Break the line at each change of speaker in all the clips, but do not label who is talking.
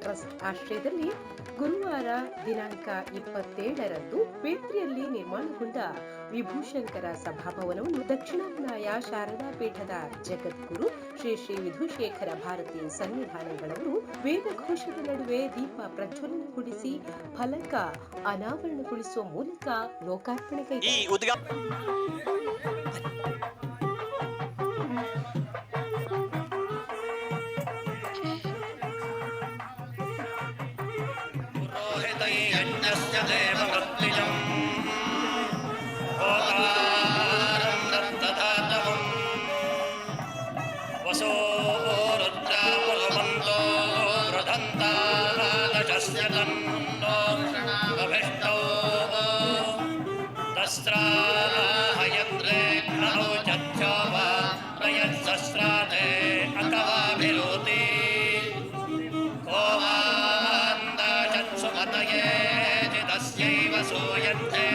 Trust ಆಶ್ರಯದಲ್ಲಿ ಗುರುವಾರ ದಿನಾಂಕ 27ರಂದು ಬೇತ್ರಿಯಲ್ಲಿ ನಿರ್ಮಾಣಗೊಂಡ ವಿಭೂಶಂಕರ ಸಭಾಭವನವನ್ನು ದಕ್ಷಿಣಾಮ್ನಾಯ ಶಾರದಾ ಪೀಠದ ಜಗದ್ಗುರು ಶ್ರೀ ಶ್ರೀ ವಿಧುಶೇಖರ ಭಾರತಿ ಸನ್ನಿಧಾನಗಳವರು ವೇದಘೋಷದ ನಡುವೆ ದೀಪ ಪ್ರಜ್ವಲನಗೊಳಿಸಿ ಫಲಕ ಅನಾವರಣಗೊಳಿಸುವ ಮೂಲಕ ಲೋಕಾರ್ಪಣೆ
वसो रुद्रापुरमन्तो वृधन्तादशस्य तन्नो अभिष्टौ तस्राहयन्द्रे घ्नौ चक्षो वा प्रयत्सस्राते अकवाभिरोति को वान्दाचत्सुमतये चिदस्यैव सूयन्ते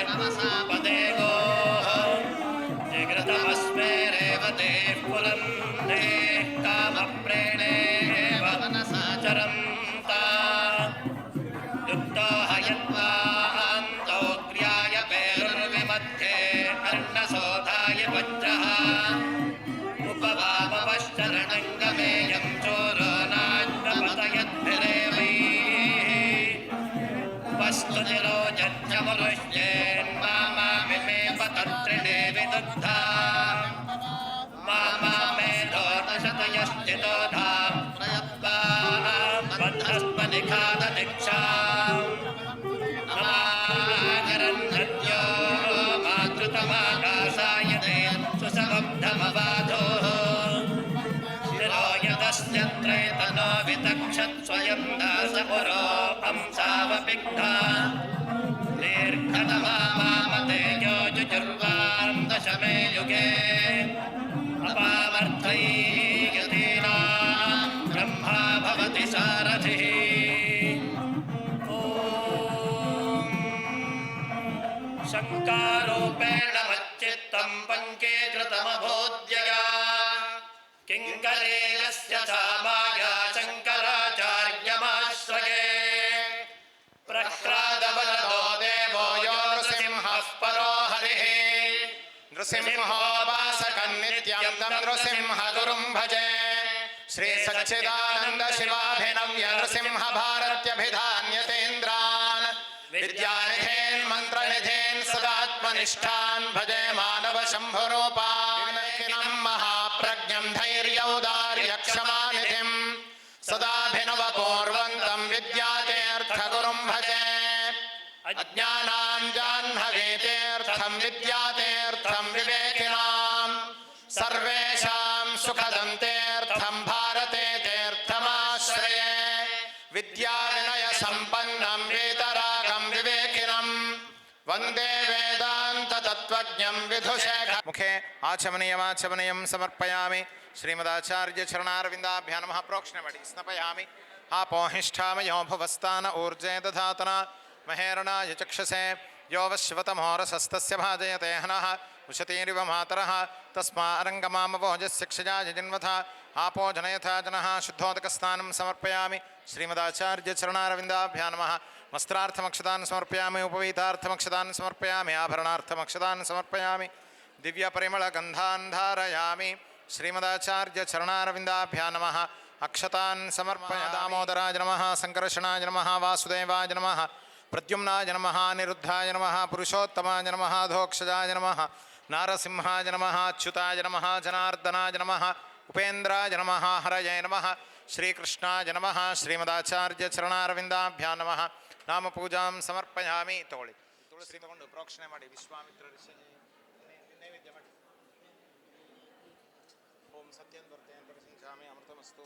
नमसा पदे गोः जिघृतमस्मे रेवते पुरन्दे कामप्रेणे वनसाचरन्ता युक्तो हयन्वान्तौ क्रियाय पेरुर्विमध्ये अर्णसोधाय वज्रः उपवामवश्चरणङ्गमेयं चोरो नान्यपतयद्भिरेवैः वस्तुनिरो जज्ञमरुष्येन्मामामिमे पतत्रिणे विदुग्धा मामामेधोनशतयश्चितो धाम बद्धस्मनिखाददीक्षा नमाकरन्नद्यो मातृतमाकाशाय ते सुसमब्धमवाधोः शिरो यतस्यत्रैतनो वितक्षत् स्वयं दासपुरो अंसावपिग्धा दीर्घतमा मामतेजो जुजुर्वां दशमे युगे अपामर्थैर्यतीनां ब्रह्मा भवति सारथिः ॐ शङ्कारूपेण मच्चित्तं पङ्कीकृतमभोद्यया किङ्करेयस्य सामाया शङ्कराचार्यमाश्रये प्रह्लादवरदो देवो यो नृसिंहः परो हरिः नृसिंहोपासकन्नित्यं तं नृसिंहगुरुं भजे श्री सच्चिदानन्द शिवाभिनव्य नृसिंह भारत्यभिधान्यतेन्द्रान् विद्यानिधेन् मन्त्रनिधेन् सदात्मनिष्ठान् भजे मानव शम्भुरूपान् महाप्रज्ञं धैर्यौदार्यक्षमानिधिं सदाभिनवपूर्वन्तं विद्यातीर्थगुरुं भजे अज्ञानाञ्जाह्नवीतीर्थं विद्यातीर्थं विवेकिनां सर्वेषां सुखदं तीर्थं भारते तीर्थमाश्रये विद्याविनयसम्पन्नं वीतरागं विवेकिनं वन्दे वेदान्ततत्त्वज्ञं विधुशेखर मुखे आचमनीयमाचमनीयं समर्पयामि श्रीमदाचार्यचरणारविन्दाभ्यां नमः प्रोक्ष्णमणि स्नपयामि आपोहिष्ठामयो भुवस्तान ऊर्जे दधातना महेरणाय चक्षसे यो वश्वतमोरसस्तस्य भाजयते हनः उशतीरिव मातरः तस्मारङ्गमामवोजस्य क्षजाय जिन्वथा आपो जनयथा जनः शुद्धोदकस्नानं समर्पयामि श्रीमदाचार्यचरणारविन्दाभ्यां नमः वस्त्रार्थमक्षतान् समर्पयामि उपवीतार्थमक्षतान् समर्पयामि आभरणार्थमक्षतान् समर्पयामि दिव्यपरिमलगन्धान् धारयामि श्रीमदाचार्यचरणारविन्दाभ्यां नमः अक्षतान् समर्पयामि दामोदराय नमः संकर्षणाय नमः वासुदेवाय नमः प्रद्युम्नाय नमः निरुद्धाय नमः पुरुषोत्तमाय नमः धोक्षजाय नमः नारसिंहाय नमः अच्युताय नमः जनार्दनाय नमः उपेन्द्राय नमः हरये नमः श्रीकृष्णाय नमः श्रीमदाचार्यचरणारविन्दाभ्यां नमः नाम पूजां समर्पयामि तोळि तुळसी तಗೊಂಡು ಪ್ರೋಕ್ಷಣೆ ಮಾಡಿ ವಿಶ್ವಾಮಿತ್ರ ಋಷಿಗೆ ನೈವೇದ್ಯ ಮಾಡಿ ಓಂ ಸತ್ಯಂ ವರ್ತೆಯಂ ಪ್ರಸಂಚಾಮಿ ಅಮೃತಮಸ್ತು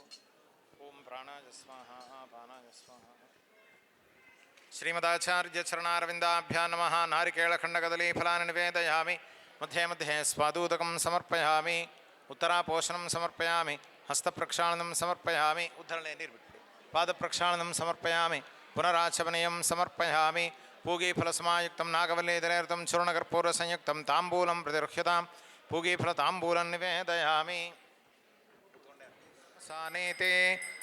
ಓಂ ಪ್ರಾಣಾಯ ಸ್ವಾಹಾ ಅಪಾನಾಯ ಸ್ವಾಹಾ श्रीमदाचार्यचरणारविन्दाभ्यां नमः नारिकेळखण्डकदली फलानि निवेदयामि मध्ये मध्ये स्वादूदकं समर्पयामि उत्तरापोषणं समर्पयामि हस्तप्रक्षालनं समर्पयामि उद्धरणे निर्बिट्टि पादप्रक्षालनं समर्पयामि पुनराचमनीयं समर्पयामि पूगीफलसमायुक्तं नागवल्लीधरेर्तं चूर्णकर्पूरसंयुक्तं ताम्बूलं प्रतिरुह्यतां पूगीफलताम्बूलं निवेदयामि सानेते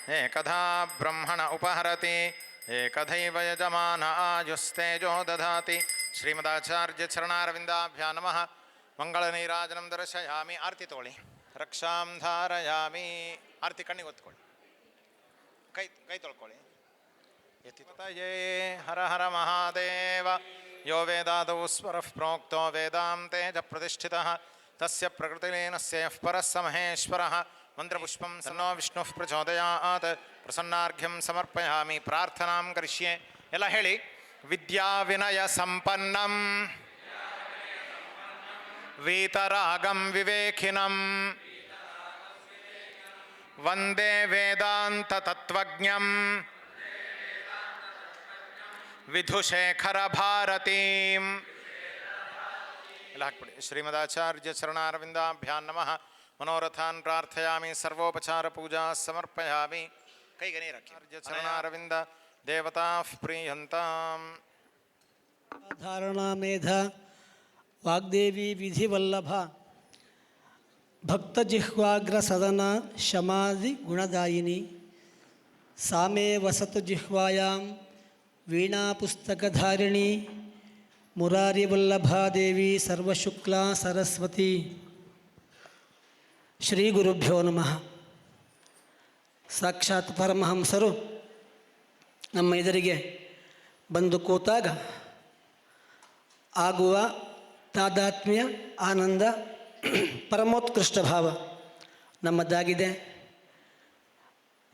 ಏಕಧಾ ಬ್ರಹ್ಮಣ ಉಪಹರತಿ ಏಕಧೈವ ಯಜಮಾನ ಆಯುಸ್ತೇಜೋ ದಧಾತಿ. ಶ್ರೀಮದಾಚಾರ್ಯ ಚರಣಾರವಿಂದಾಭ್ಯಾ ನಮಃ. ಮಂಗಳ ನೀರಾಜನಂ ದರ್ಶಯಾಮಿ. ಆರತಿ ತಗೊಳ್ಳಿ. ರಕ್ಷಾಂ ಧಾರಯಾಮಿ. ಆರತಿ ಕಣ್ಣಿಗೆ ಒತ್ಕೊಳ್ಳಿ. ಕೈ ತೊಳ್ಕೊಳ್ಳಿ. ಯತಿತಯೇ ಹರ ಹರ ಮಹಾದೇವ. ಯೋ ವೇದಾದೌ ಸ್ವರಃ ಪ್ರೋಕ್ತೋ ವೇದಾಂತೆ ಚ ಪ್ರತಿಷ್ಠಿತಃ ತಸ್ಯ ಪ್ರಕೃತಿಲೀನಸ್ಯ ಯಃ ಪರಃ ಸ ಮಹೇಶ್ವರಃ. ಮಂತ್ರಪುಷ್ಪಂ ಸನ್ನೋ ವಿಷ್ಣುಃ ಪ್ರಚೋದಯಾತ್. ಪ್ರಸನ್ನಾರ್ಘ್ಯಂ ಸಮರ್ಪಯಾಮಿ. ಪ್ರಾರ್ಥನಾಂ ಕರಿಷ್ಯೆ. ಎಲ್ಲ ಹೇಳಿ. ವಿದ್ಯಾ ವಿನಯ ಸಂಪನ್ನಂ ವೀತರಾಗಂ ವಿವೇಕಿನಂ ವಂದೇ ವೇದಾಂತ ತತ್ವಜ್ಞಂ ವಿಧುಶೇಖರ ಭಾರತೀಂ. ಎಲ್ಲ ಹಾಕ್ಬಿಡಿ. ಶ್ರೀಮದಾಚಾರ್ಯ ಚರಣಾರವಿಂದಾಭ್ಯಾ ನಮಃ. ಮನೋರಥಾನ್ ಪ್ರಾರ್ಥಯಾಮಿ. ಸರ್ವೋಪಚಾರ ಪೂಜಾ ಸಮರ್ಪಯಾಮಿ. ಕೈಗೆ ನೀರಕ್ಕೆ. ಚರಣಾರವಿಂದ ದೇವತಾ ಪ್ರೀಯಂತಾಂ.
ಧಾರಣಾ ಮೇಧ ವಾಗ್ದೇವಿ ವಿಧಿವಲ್ಲಭ ಭಕ್ತಜಿಹ್ವಾಗ್ರ ಸದನ ಶಮಾಧಿ ಗುಣದಾಯಿನಿ. ಸಾಮೇ ವಸತು ಜಿಹ್ವಾಯಾಂ ವೀಣಾಪುಸ್ತಕಧಾರಿಣಿ. ಮುರಾರಿವಲ್ಲಭಾದೇವಿ ಸರ್ವಶುಕ್ಲಾ ಸರಸ್ವತಿ. ಶ್ರೀ ಗುರುಭ್ಯೋ ನಮಃ. ಸಾಕ್ಷಾತ್ ಪರಮಹಂಸರು ನಮ್ಮ ಎದುರಿಗೆ ಬಂದು ಕೂತಾಗ ಆಗುವ ತಾದಾತ್ಮ್ಯ, ಆನಂದ, ಪರಮೋತ್ಕೃಷ್ಟ ಭಾವ ನಮ್ಮದಾಗಿದೆ.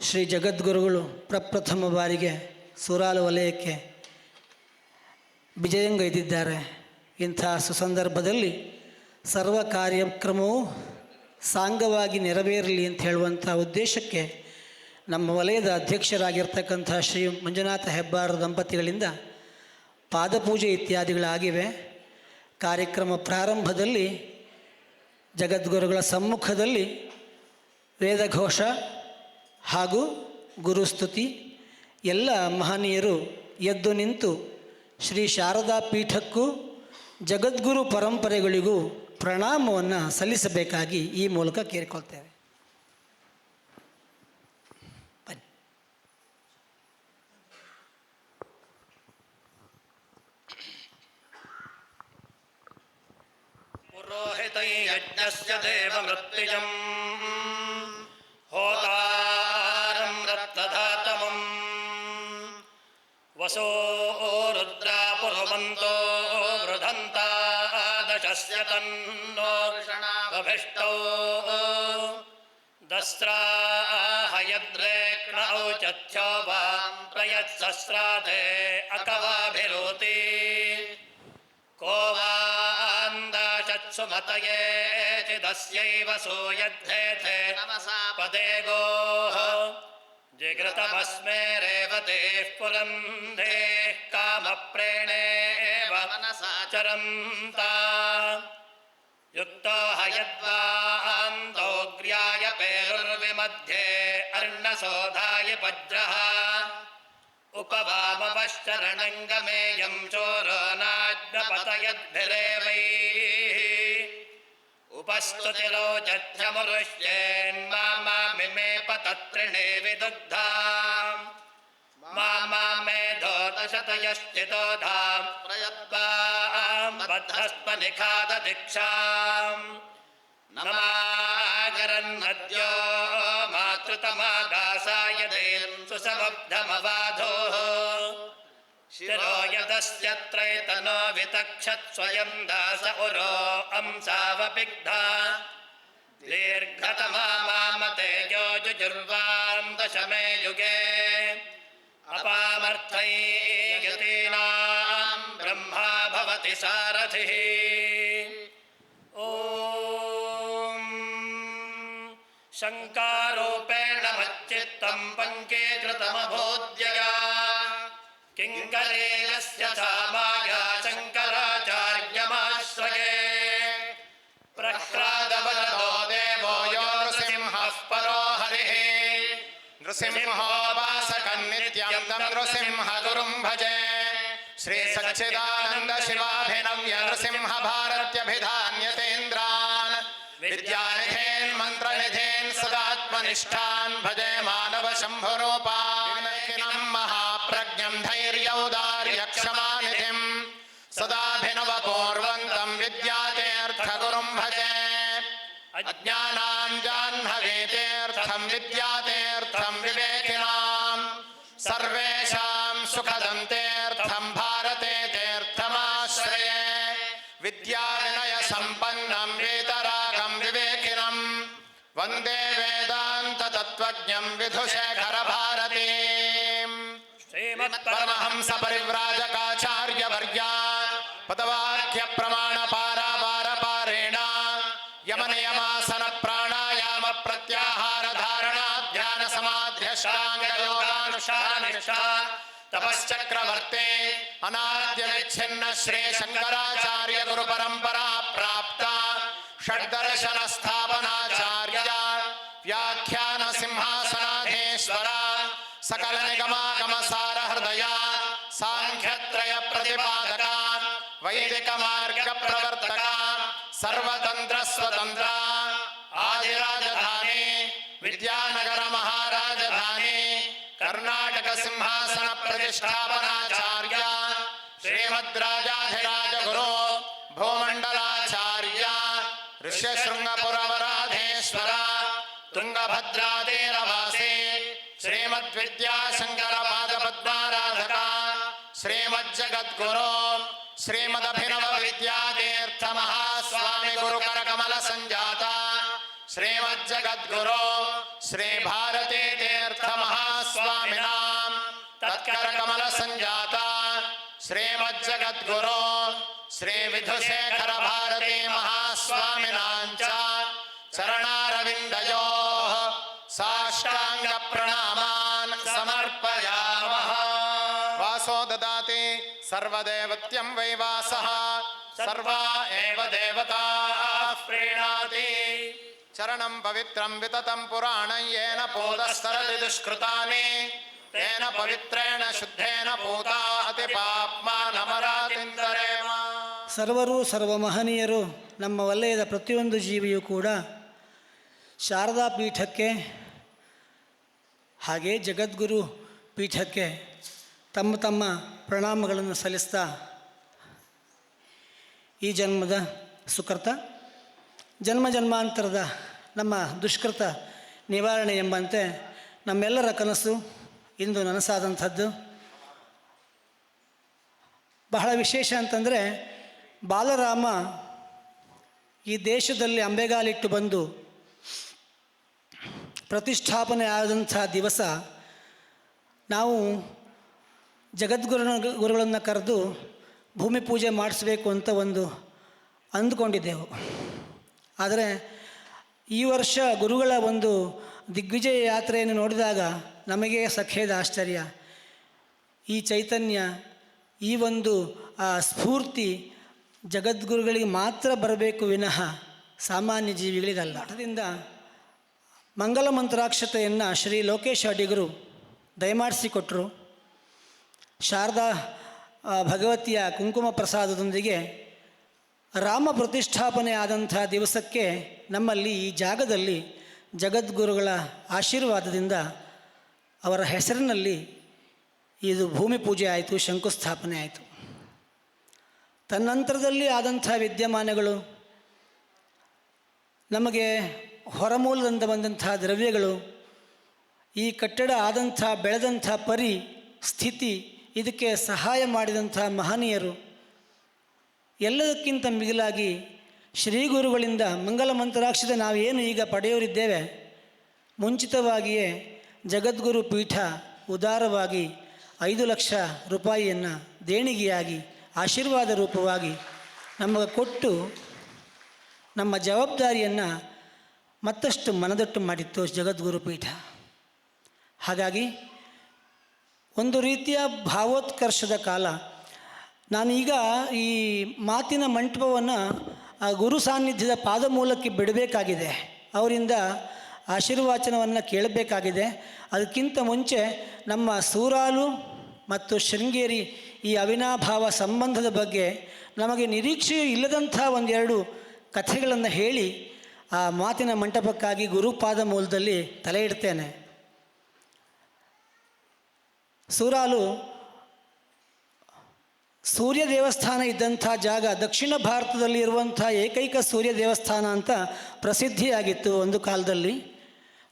ಶ್ರೀ ಜಗದ್ಗುರುಗಳು ಪ್ರಪ್ರಥಮ ಬಾರಿಗೆ ಸುರಾಲ ವಲಯಕ್ಕೆ ವಿಜಯಂಗೈದಿದ್ದಾರೆ. ಇಂಥ ಸುಸಂದರ್ಭದಲ್ಲಿ ಸರ್ವ ಕಾರ್ಯಕ್ರಮವು ಸಾಂಗವಾಗಿ ನೆರವೇರಲಿ ಅಂತ ಹೇಳುವಂಥ ಉದ್ದೇಶಕ್ಕೆ ನಮ್ಮ ವಲಯದ ಅಧ್ಯಕ್ಷರಾಗಿರ್ತಕ್ಕಂಥ ಶ್ರೀ ಮಂಜುನಾಥ ಹೆಬ್ಬಾರ ದಂಪತಿಗಳಿಂದ ಪಾದಪೂಜೆ ಇತ್ಯಾದಿಗಳಾಗಿವೆ. ಕಾರ್ಯಕ್ರಮ ಪ್ರಾರಂಭದಲ್ಲಿ ಜಗದ್ಗುರುಗಳ ಸಮ್ಮುಖದಲ್ಲಿ ವೇದಘೋಷ ಹಾಗೂ ಗುರುಸ್ತುತಿ. ಎಲ್ಲ ಮಹನೀಯರು ಎದ್ದು ನಿಂತು ಶ್ರೀ ಶಾರದಾ ಪೀಠಕ್ಕೂ ಜಗದ್ಗುರು ಪರಂಪರೆಗಳಿಗೂ ಪ್ರಣಾಮವನ್ನು ಸಲ್ಲಿಸಬೇಕಾಗಿ ಈ ಮೂಲಕ ಕೇಳಿಕೊಳ್ತೇವೆ. ಬನ್ನಿ.
ಪುರೋಹಿತೈ ಯಜ್ಞಸ್ಯ ದೇವಮೃತ್ಯುಜಂ ಹೋತಾರಂ ರತ್ನಧಾತಮಂ ವಸೋ ರುದ್ರಾ ಪುರುವಂತೋ ವೃಧಂತಾ ದಶಸ್ಯ ತನ್ನೋ ವಭಿಷ್ಟೋ ದಸ್ರಾಹಯದ್ರೇಕ್ಣ ಔಚಥ್ಯೋ ವಾಂ ಪ್ರಯತ್ಸಸ್ರಾಧೇ ಅಕವಾಭಿರೋತಿ ಕೋ ವಾಂದಾಶತ್ಸುಮತಯೇತಿ ದಸ್ಯೈವ ಸೂಯದ್ಧೇಥೆ ನಮಸಾ ಪದೇ ಗೋಃ ಜಿಗೃತಮಸ್ಮೇ ರೇವತೇಃ ಪುರಂಧೇಃ ಕಾಮಪ್ರೇಣೇವ ಮನಸಾ ಚರಂತಾ ಯುಕ್ತೋ ಹಯದ್ವಾಂತೋಗ್ರ್ಯಾಯ ಪೇರುರ್ವಿಮಧ್ಯೆ ಅರ್ಣಸೋಧಾಯ ವಜ್ರಃ ಉಪವಾಮವಶ್ಚರಣಂಗಮೇಯಂ ಚೋರೋ ನಾಜ್ಞಪತಯದ್ಭಿರೇವೈಃ ಉಪಸ್ತುತಿರೋಚಥ್ಯಮರುಷ್ಯೇನ್ಮಾಮಿಮೇ ಪತತ್ರಿಣೇ ವಿದುಗ್ಧಾಂ ಮಾಮೇಧೋ ದಶತಯಶ್ಚಿತೋ ಧಾಂ ಪ್ರಯದ್ವಾಂ ಬದ್ಧಸ್ಪನಿಖಾದ ದೀಕ್ಷಾಂ ನಮಾಗರನ್ನದ್ಯೋ ಮಾತೃತಮಾದಾಸಾಯ ದೇಂ ಸುಸಮಬ್ಧಮವಾಧೋಃ ಶಿರೋ ಯದಸ್ಯ ತ್ರೈತನೋ ವಿತಕ್ಷತ್ ಸ್ವಯಂ ದಾಸ ಉರೋ ಅಂಸಾವಪಿಗ್ಧಾ ದೀರ್ಘತಮಾ ಮಾಮತೇಜೋ ಜುಜುರ್ವಾಂ ದಶಮೇ ಯುಗೇ ಅಪಾಮರ್ಥೈ ಯತೀನಾಂ ಬ್ರಹ್ಮಾ ಭವತಿ ಸಾರಥಿಃ. ಓಂ ಶಂಕಾರೂಪೇಣ ಮಚ್ಚಿತ್ತಂ ಪಂಕೀಕೃತಮಭೋದ್ಯಯಾ ಕಿಂಕರೇಯಸ್ಯ ಸಾಮಾಯ ಶಂಕರಾಚಾರ್ಯಮಾಶ್ರಯೇ ಪ್ರಹ್ಲಾದವರದೋ ದೇವೋ ಯೋ ನೃಸಿಂಹಃ ಪರೋ ಹರಿಃ ನೃಸಿಂಹೋಪಾಸಕನ್ನಿತ್ಯಂ ತಂ ನೃಸಿಂಹ ಗುರುಂ ಭಜೆ. ಶ್ರೀ ಸಚ್ಚಿದಾನಂದ ಶಿವಾಭಿನವ್ಯ ನೃಸಿಂಹ ಭಾರತ್ಯಭಿಧಾನ್ಯತೇಂದ್ರಾನ್ ವಿದ್ಯಾನಿಧೇನ್ ಮಂತ್ರನಿಧೇನ್ ಸದಾತ್ಮ तत्त्वनिष्ठान् भजे मानव शम्भुरूपान् महाप्रज्ञं धैर्यौदार्यक्षमानिधिं सदाभिनवपूर्वन्तं विद्यातीर्थगुरुं भजे अज्ञानाञ्जाह्नवीतीर्थं विद्यातीर्थं विवेकिनां सर्वेषां सुखदं तीर्थं भारते तीर्थमाश्रये विद्याविनयसम्पन्नं वीतरागं विवेकिनं वन्दे वेदान्ततत्त्वज्ञं विधुशेखरभारतीम् श्रीमत्परमहंसपरिव्राजकाचार्यवर्यान् पदवाक्यप्रमाणपारावारपारेण यमनियमासनप्राणायामप्रत्याहारधारणाध्यानसमाध्यष्टाङ्गयोगानुष्ठानिष्ठा तपश्चक्रवर्ते अनाद्यविच्छिन्न श्री शङ्कराचार्य गुरुपरम्परा प्राप्ता षड्दर्शनस्थापनाचार्य व्याख्यान सिंहासनाधीश्वरा सकल निगमागमसार हृदया सांख्यत्रय प्रतिपादका वैदिक मार्ग प्रवर्तका सर्वतंत्र स्वतंत्र आदिराजधानी विद्यानगर महाराजधानी कर्नाटक सिंहासन प्रतिष्ठापनाचार्य श्रीमद्राजाधिराज गुरु भूमंडलाचार्य ऋष्यशृंगपुरवराधेश्वर तुंगभद्रातीरवासी श्रीमद्विद्याशंकर पादपद्माराधका श्रीमज्जगद्गुरो श्रीमदभिनव विद्यातीर्थ महास्वामी गुरुकर कमल संजाता श्रीमज्जगद्गुरो श्री भारती तीर्थ महास्वामिनां तत्कर कमल संजाता श्रीमज्जगद्गुरो श्री विधुशेखर भारती महास्वामिनां च चरणारविन्दयोः साष्टांग प्रणामान् समर्पयामः। वासो ददाति सर्वदेवत्यं वै वासः सर्वा एव देवताः प्रीणाति चरणं पवित्रं विततं पुराणं येन पूतस्तरति दुष्कृतानि तेन पवित्रेण शुद्धेन पूता अतिपाप्मानमरातिन्दरेम।
ಸರ್ವರು ಸರ್ವ ಮಹನೀಯರು ನಮ್ಮ ವಲಯದ ಪ್ರತಿಯೊಂದು ಜೀವಿಯೂ ಕೂಡ ಶಾರದಾ ಪೀಠಕ್ಕೆ ಹಾಗೆ ಜಗದ್ಗುರು ಪೀಠಕ್ಕೆ ತಮ್ಮ ತಮ್ಮ ಪ್ರಣಾಮಗಳನ್ನು ಸಲ್ಲಿಸ್ತಾ ಈ ಜನ್ಮದ ಸುಕೃತ ಜನ್ಮ ಜನ್ಮಾಂತರದ ನಮ್ಮ ದುಷ್ಕೃತ ನಿವಾರಣೆ ಎಂಬಂತೆ ನಮ್ಮೆಲ್ಲರ ಕನಸು ಇಂದು ನನಸಾದಂಥದ್ದು. ಬಹಳ ವಿಶೇಷ ಅಂತಂದರೆ ಬಾಲರಾಮ ಈ ದೇಶದಲ್ಲಿ ಅಂಬೆಗಾಲಿಟ್ಟು ಬಂದು ಪ್ರತಿಷ್ಠಾಪನೆ ಆದಂಥ ದಿವಸ ನಾವು ಗುರುಗಳನ್ನು ಕರೆದು ಭೂಮಿ ಪೂಜೆ ಮಾಡಿಸ್ಬೇಕು ಅಂತ ಅಂದುಕೊಂಡಿದ್ದೆವು. ಆದರೆ ಈ ವರ್ಷ ಗುರುಗಳ ದಿಗ್ವಿಜಯ ಯಾತ್ರೆಯನ್ನು ನೋಡಿದಾಗ ನಮಗೆ ಸಖೇದ ಆಶ್ಚರ್ಯ. ಈ ಚೈತನ್ಯ ಈ ಸ್ಫೂರ್ತಿ ಜಗದ್ಗುರುಗಳಿಗೆ ಮಾತ್ರ ಬರಬೇಕು ವಿನಃ ಸಾಮಾನ್ಯ ಜೀವಿಗಳಿಗಲ್ಲ. ಅದರಿಂದ ಮಂಗಲ ಮಂತ್ರಾಕ್ಷತೆಯನ್ನು ಶ್ರೀ ಲೋಕೇಶ ಅಡಿಗರು ದಯಮಾಡಿಸಿಕೊಟ್ಟರು. ಶಾರದಾ ಭಗವತಿಯ ಕುಂಕುಮ ಪ್ರಸಾದದೊಂದಿಗೆ ರಾಮ ಪ್ರತಿಷ್ಠಾಪನೆ ಆದಂಥ ದಿವಸಕ್ಕೆ ನಮ್ಮಲ್ಲಿ ಈ ಜಾಗದಲ್ಲಿ ಜಗದ್ಗುರುಗಳ ಆಶೀರ್ವಾದದಿಂದ ಅವರ ಹೆಸರಿನಲ್ಲಿ ಇದು ಭೂಮಿ ಪೂಜೆ ಆಯಿತು, ಶಂಕುಸ್ಥಾಪನೆ ಆಯಿತು. ತನ್ನಂತರದಲ್ಲಿ ಆದಂಥ ವಿದ್ಯಮಾನಗಳು, ನಮಗೆ ಹೊರಮೂಲದಿಂದ ಬಂದಂಥ ದ್ರವ್ಯಗಳು, ಈ ಕಟ್ಟಡ ಆದಂಥ ಬೆಳೆದಂಥ ಸ್ಥಿತಿ, ಇದಕ್ಕೆ ಸಹಾಯ ಮಾಡಿದಂಥ ಮಹನೀಯರು, ಎಲ್ಲದಕ್ಕಿಂತ ಮಿಗಿಲಾಗಿ ಶ್ರೀ ಗುರುಗಳಿಂದ ಮಂಗಲ ಮಂತ್ರಾಕ್ಷತೆ ನಾವೇನು ಈಗ ಪಡೆಯೋರಿದ್ದೇವೆ, ಮುಂಚಿತವಾಗಿಯೇ ಜಗದ್ಗುರು ಪೀಠ ಉದಾರವಾಗಿ 5 ಲಕ್ಷ ರೂಪಾಯಿಯನ್ನು ದೇಣಿಗೆಯಾಗಿ ಆಶೀರ್ವಾದ ರೂಪವಾಗಿ ನಮಗೆ ಕೊಟ್ಟು ನಮ್ಮ ಜವಾಬ್ದಾರಿಯನ್ನು ಮತ್ತಷ್ಟು ಮನದಟ್ಟು ಮಾಡಿತ್ತು ಜಗದ್ಗುರು ಪೀಠ. ಹಾಗಾಗಿ ಒಂದು ರೀತಿಯ ಭಾವೋತ್ಕರ್ಷದ ಕಾಲ. ನಾನೀಗ ಈ ಮಾತಿನ ಮಂಟಪವನ್ನು ಆ ಗುರು ಸಾನ್ನಿಧ್ಯದ ಪಾದಮೂಲಕ್ಕೆ ಬಿಡಬೇಕಾಗಿದೆ, ಅವರಿಂದ ಆಶೀರ್ವಾಚನವನ್ನು ಕೇಳಬೇಕಾಗಿದೆ. ಅದಕ್ಕಿಂತ ಮುಂಚೆ ನಮ್ಮ ಸೂರಾಲು ಮತ್ತು ಶೃಂಗೇರಿ ಈ ಅವಿನಾಭಾವ ಸಂಬಂಧದ ಬಗ್ಗೆ ನಮಗೆ ನಿರೀಕ್ಷೆಯೂ ಇಲ್ಲದಂಥ 1-2 ಕಥೆಗಳನ್ನು ಹೇಳಿ ಆ ಮಾತಿನ ಮಂಟಪಕ್ಕಾಗಿ ಗುರುಪಾದ ಮೂಲದಲ್ಲಿ ತಲೆ ಇಡ್ತೇನೆ. ಸೂರಾಲು ಸೂರ್ಯ ದೇವಸ್ಥಾನ ಇದ್ದಂಥ ಜಾಗ, ದಕ್ಷಿಣ ಭಾರತದಲ್ಲಿ ಇರುವಂಥ ಏಕೈಕ ಸೂರ್ಯ ದೇವಸ್ಥಾನ ಅಂತ ಪ್ರಸಿದ್ಧಿಯಾಗಿತ್ತು ಒಂದು ಕಾಲದಲ್ಲಿ.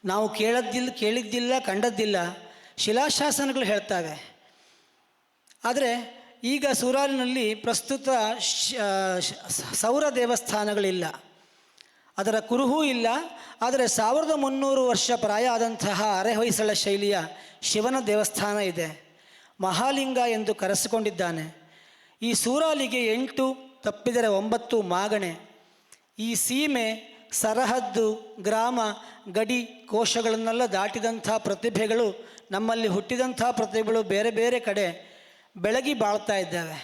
ನಾವು ಕೇಳಿದ್ದಿಲ್ಲ, ಕಂಡದ್ದಿಲ್ಲ, ಶಿಲಾಶಾಸನಗಳು ಹೇಳ್ತವೆ. ಆದರೆ ಈಗ ಸೂರಾಲಿನಲ್ಲಿ ಪ್ರಸ್ತುತ ಸೌರ ದೇವಸ್ಥಾನಗಳಿಲ್ಲ, ಅದರ ಕುರುಹೂ ಇಲ್ಲ. ಆದರೆ 1300 ವರ್ಷ ಪ್ರಾಯ ಆದಂತಹ ಅರೆಹೊಯ್ಸಳ ಶೈಲಿಯ ಶಿವನ ದೇವಸ್ಥಾನ ಇದೆ. ಮಹಾಲಿಂಗ ಎಂದು ಕರೆಸಿಕೊಂಡಿದ್ದಾನೆ. ಈ ಸೂರಾಲಿಗೆ 8 ತಪ್ಪಿದರೆ 9 ಮಾಗಣೆ. ಈ ಸೀಮೆ, ಸರಹದ್ದು, ಗ್ರಾಮ, ಗಡಿ ಕೋಶಗಳನ್ನೆಲ್ಲ ದಾಟಿದಂಥ ಪ್ರತಿಭೆಗಳು, ನಮ್ಮಲ್ಲಿ ಹುಟ್ಟಿದಂಥ ಪ್ರತಿಭೆಗಳು ಬೇರೆ ಬೇರೆ ಕಡೆ ಬೆಳಗಿ ಬಾಳ್ತಾ ಇದ್ದಾವೆ.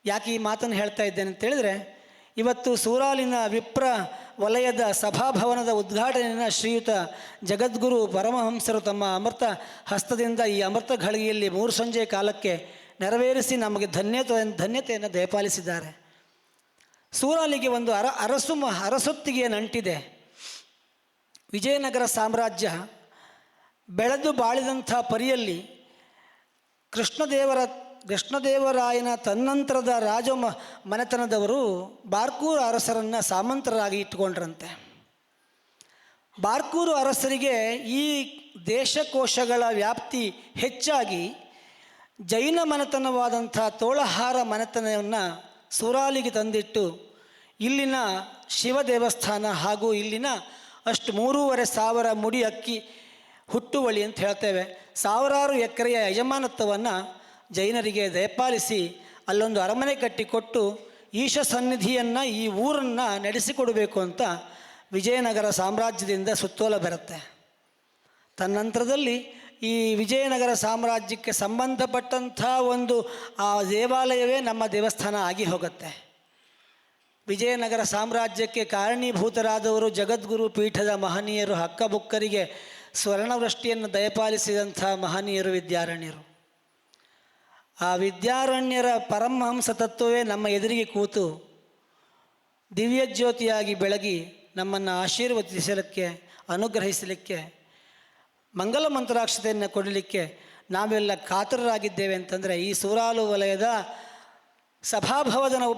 ಯಾಕೆ ಈ ಮಾತನ್ನು ಹೇಳ್ತಾ ಇದ್ದೇನೆ ಅಂತೇಳಿದರೆ, ಇವತ್ತು ಸೂರಾಲಿನ ವಿಪ್ರ ವಲಯದ ಸಭಾಭವನದ ಉದ್ಘಾಟನೆಯನ್ನು ಶ್ರೀಯುತ ಜಗದ್ಗುರು ಪರಮಹಂಸರು ತಮ್ಮ ಅಮೃತ ಹಸ್ತದಿಂದ ಈ ಅಮೃತ ಘಳಿಗೆಯಲ್ಲಿ 3 ಸಂಜೆ ಕಾಲಕ್ಕೆ ನೆರವೇರಿಸಿ ನಮಗೆ ಧನ್ಯತೆಯನ್ನು ದಯಪಾಲಿಸಿದ್ದಾರೆ. ಸೂರಾಲಿಗೆ ಒಂದು ಅರಸೊತ್ತಿಗೆಯ ನಂಟಿದೆ. ವಿಜಯನಗರ ಸಾಮ್ರಾಜ್ಯ ಬೆಳೆದು ಬಾಳಿದಂಥ ಪರಿಯಲ್ಲಿ ಕೃಷ್ಣದೇವರಾಯನ ತನ್ನಂತರದ ಮನೆತನದವರು ಬಾರ್ಕೂರು ಅರಸರನ್ನು ಸಾಮಂತರಾಗಿ ಇಟ್ಟುಕೊಂಡ್ರಂತೆ. ಬಾರ್ಕೂರು ಅರಸರಿಗೆ ಈ ದೇಶಕೋಶಗಳ ವ್ಯಾಪ್ತಿ ಹೆಚ್ಚಾಗಿ ಜೈನ ಮನೆತನವಾದಂಥ ತೋಳಹಾರ ಮನೆತನವನ್ನು ಸೂರಾಲಿಗೆ ತಂದಿಟ್ಟು ಇಲ್ಲಿನ ಶಿವ ದೇವಸ್ಥಾನ ಹಾಗೂ ಇಲ್ಲಿನ ಅಷ್ಟು 3500 ಮುಡಿ ಅಕ್ಕಿ ಹುಟ್ಟುವಳಿ ಅಂತ ಹೇಳ್ತೇವೆ, 1000 ಎಕರೆಯ ಯಜಮಾನತ್ವವನ್ನು ಜೈನರಿಗೆ ದಯಪಾಲಿಸಿ ಅಲ್ಲೊಂದು ಅರಮನೆ ಕಟ್ಟಿಕೊಟ್ಟು ಈಶ ಸನ್ನಿಧಿಯನ್ನು, ಈ ಊರನ್ನು ನಡೆಸಿಕೊಡಬೇಕು ಅಂತ ವಿಜಯನಗರ ಸಾಮ್ರಾಜ್ಯದಿಂದ ಸುತ್ತೋಲೆ ಬರುತ್ತೆ. ತನ್ನಂತರದಲ್ಲಿ ಈ ವಿಜಯನಗರ ಸಾಮ್ರಾಜ್ಯಕ್ಕೆ ಸಂಬಂಧಪಟ್ಟಂಥ ಒಂದು ಆ ದೇವಾಲಯವೇ ನಮ್ಮ ದೇವಸ್ಥಾನ ಆಗಿ ಹೋಗುತ್ತೆ. ವಿಜಯನಗರ ಸಾಮ್ರಾಜ್ಯಕ್ಕೆ ಕಾರಣೀಭೂತರಾದವರು ಜಗದ್ಗುರು ಪೀಠದ ಮಹನೀಯರು, ಹಕ್ಕಬುಕ್ಕರಿಗೆ ಸ್ವರ್ಣವೃಷ್ಟಿಯನ್ನು ದಯಪಾಲಿಸಿದಂಥ ಮಹನೀಯರು ವಿದ್ಯಾರಣ್ಯರು. ಆ ವಿದ್ಯಾರಣ್ಯರ ಪರಮಹಂಸ ತತ್ವವೇ ನಮ್ಮ ಎದುರಿಗೆ ಕೂತು ದಿವ್ಯಜ್ಯೋತಿಯಾಗಿ ಬೆಳಗಿ ನಮ್ಮನ್ನು ಆಶೀರ್ವದಿಸಲಿಕ್ಕೆ, ಅನುಗ್ರಹಿಸಲಿಕ್ಕೆ, ಮಂಗಲ ಮಂತ್ರಾಕ್ಷತೆಯನ್ನು ಕೊಡಲಿಕ್ಕೆ ನಾವೆಲ್ಲ ಕಾತರರಾಗಿದ್ದೇವೆ ಅಂತಂದರೆ, ಈ ಸೂರಾಲು ವಲಯದ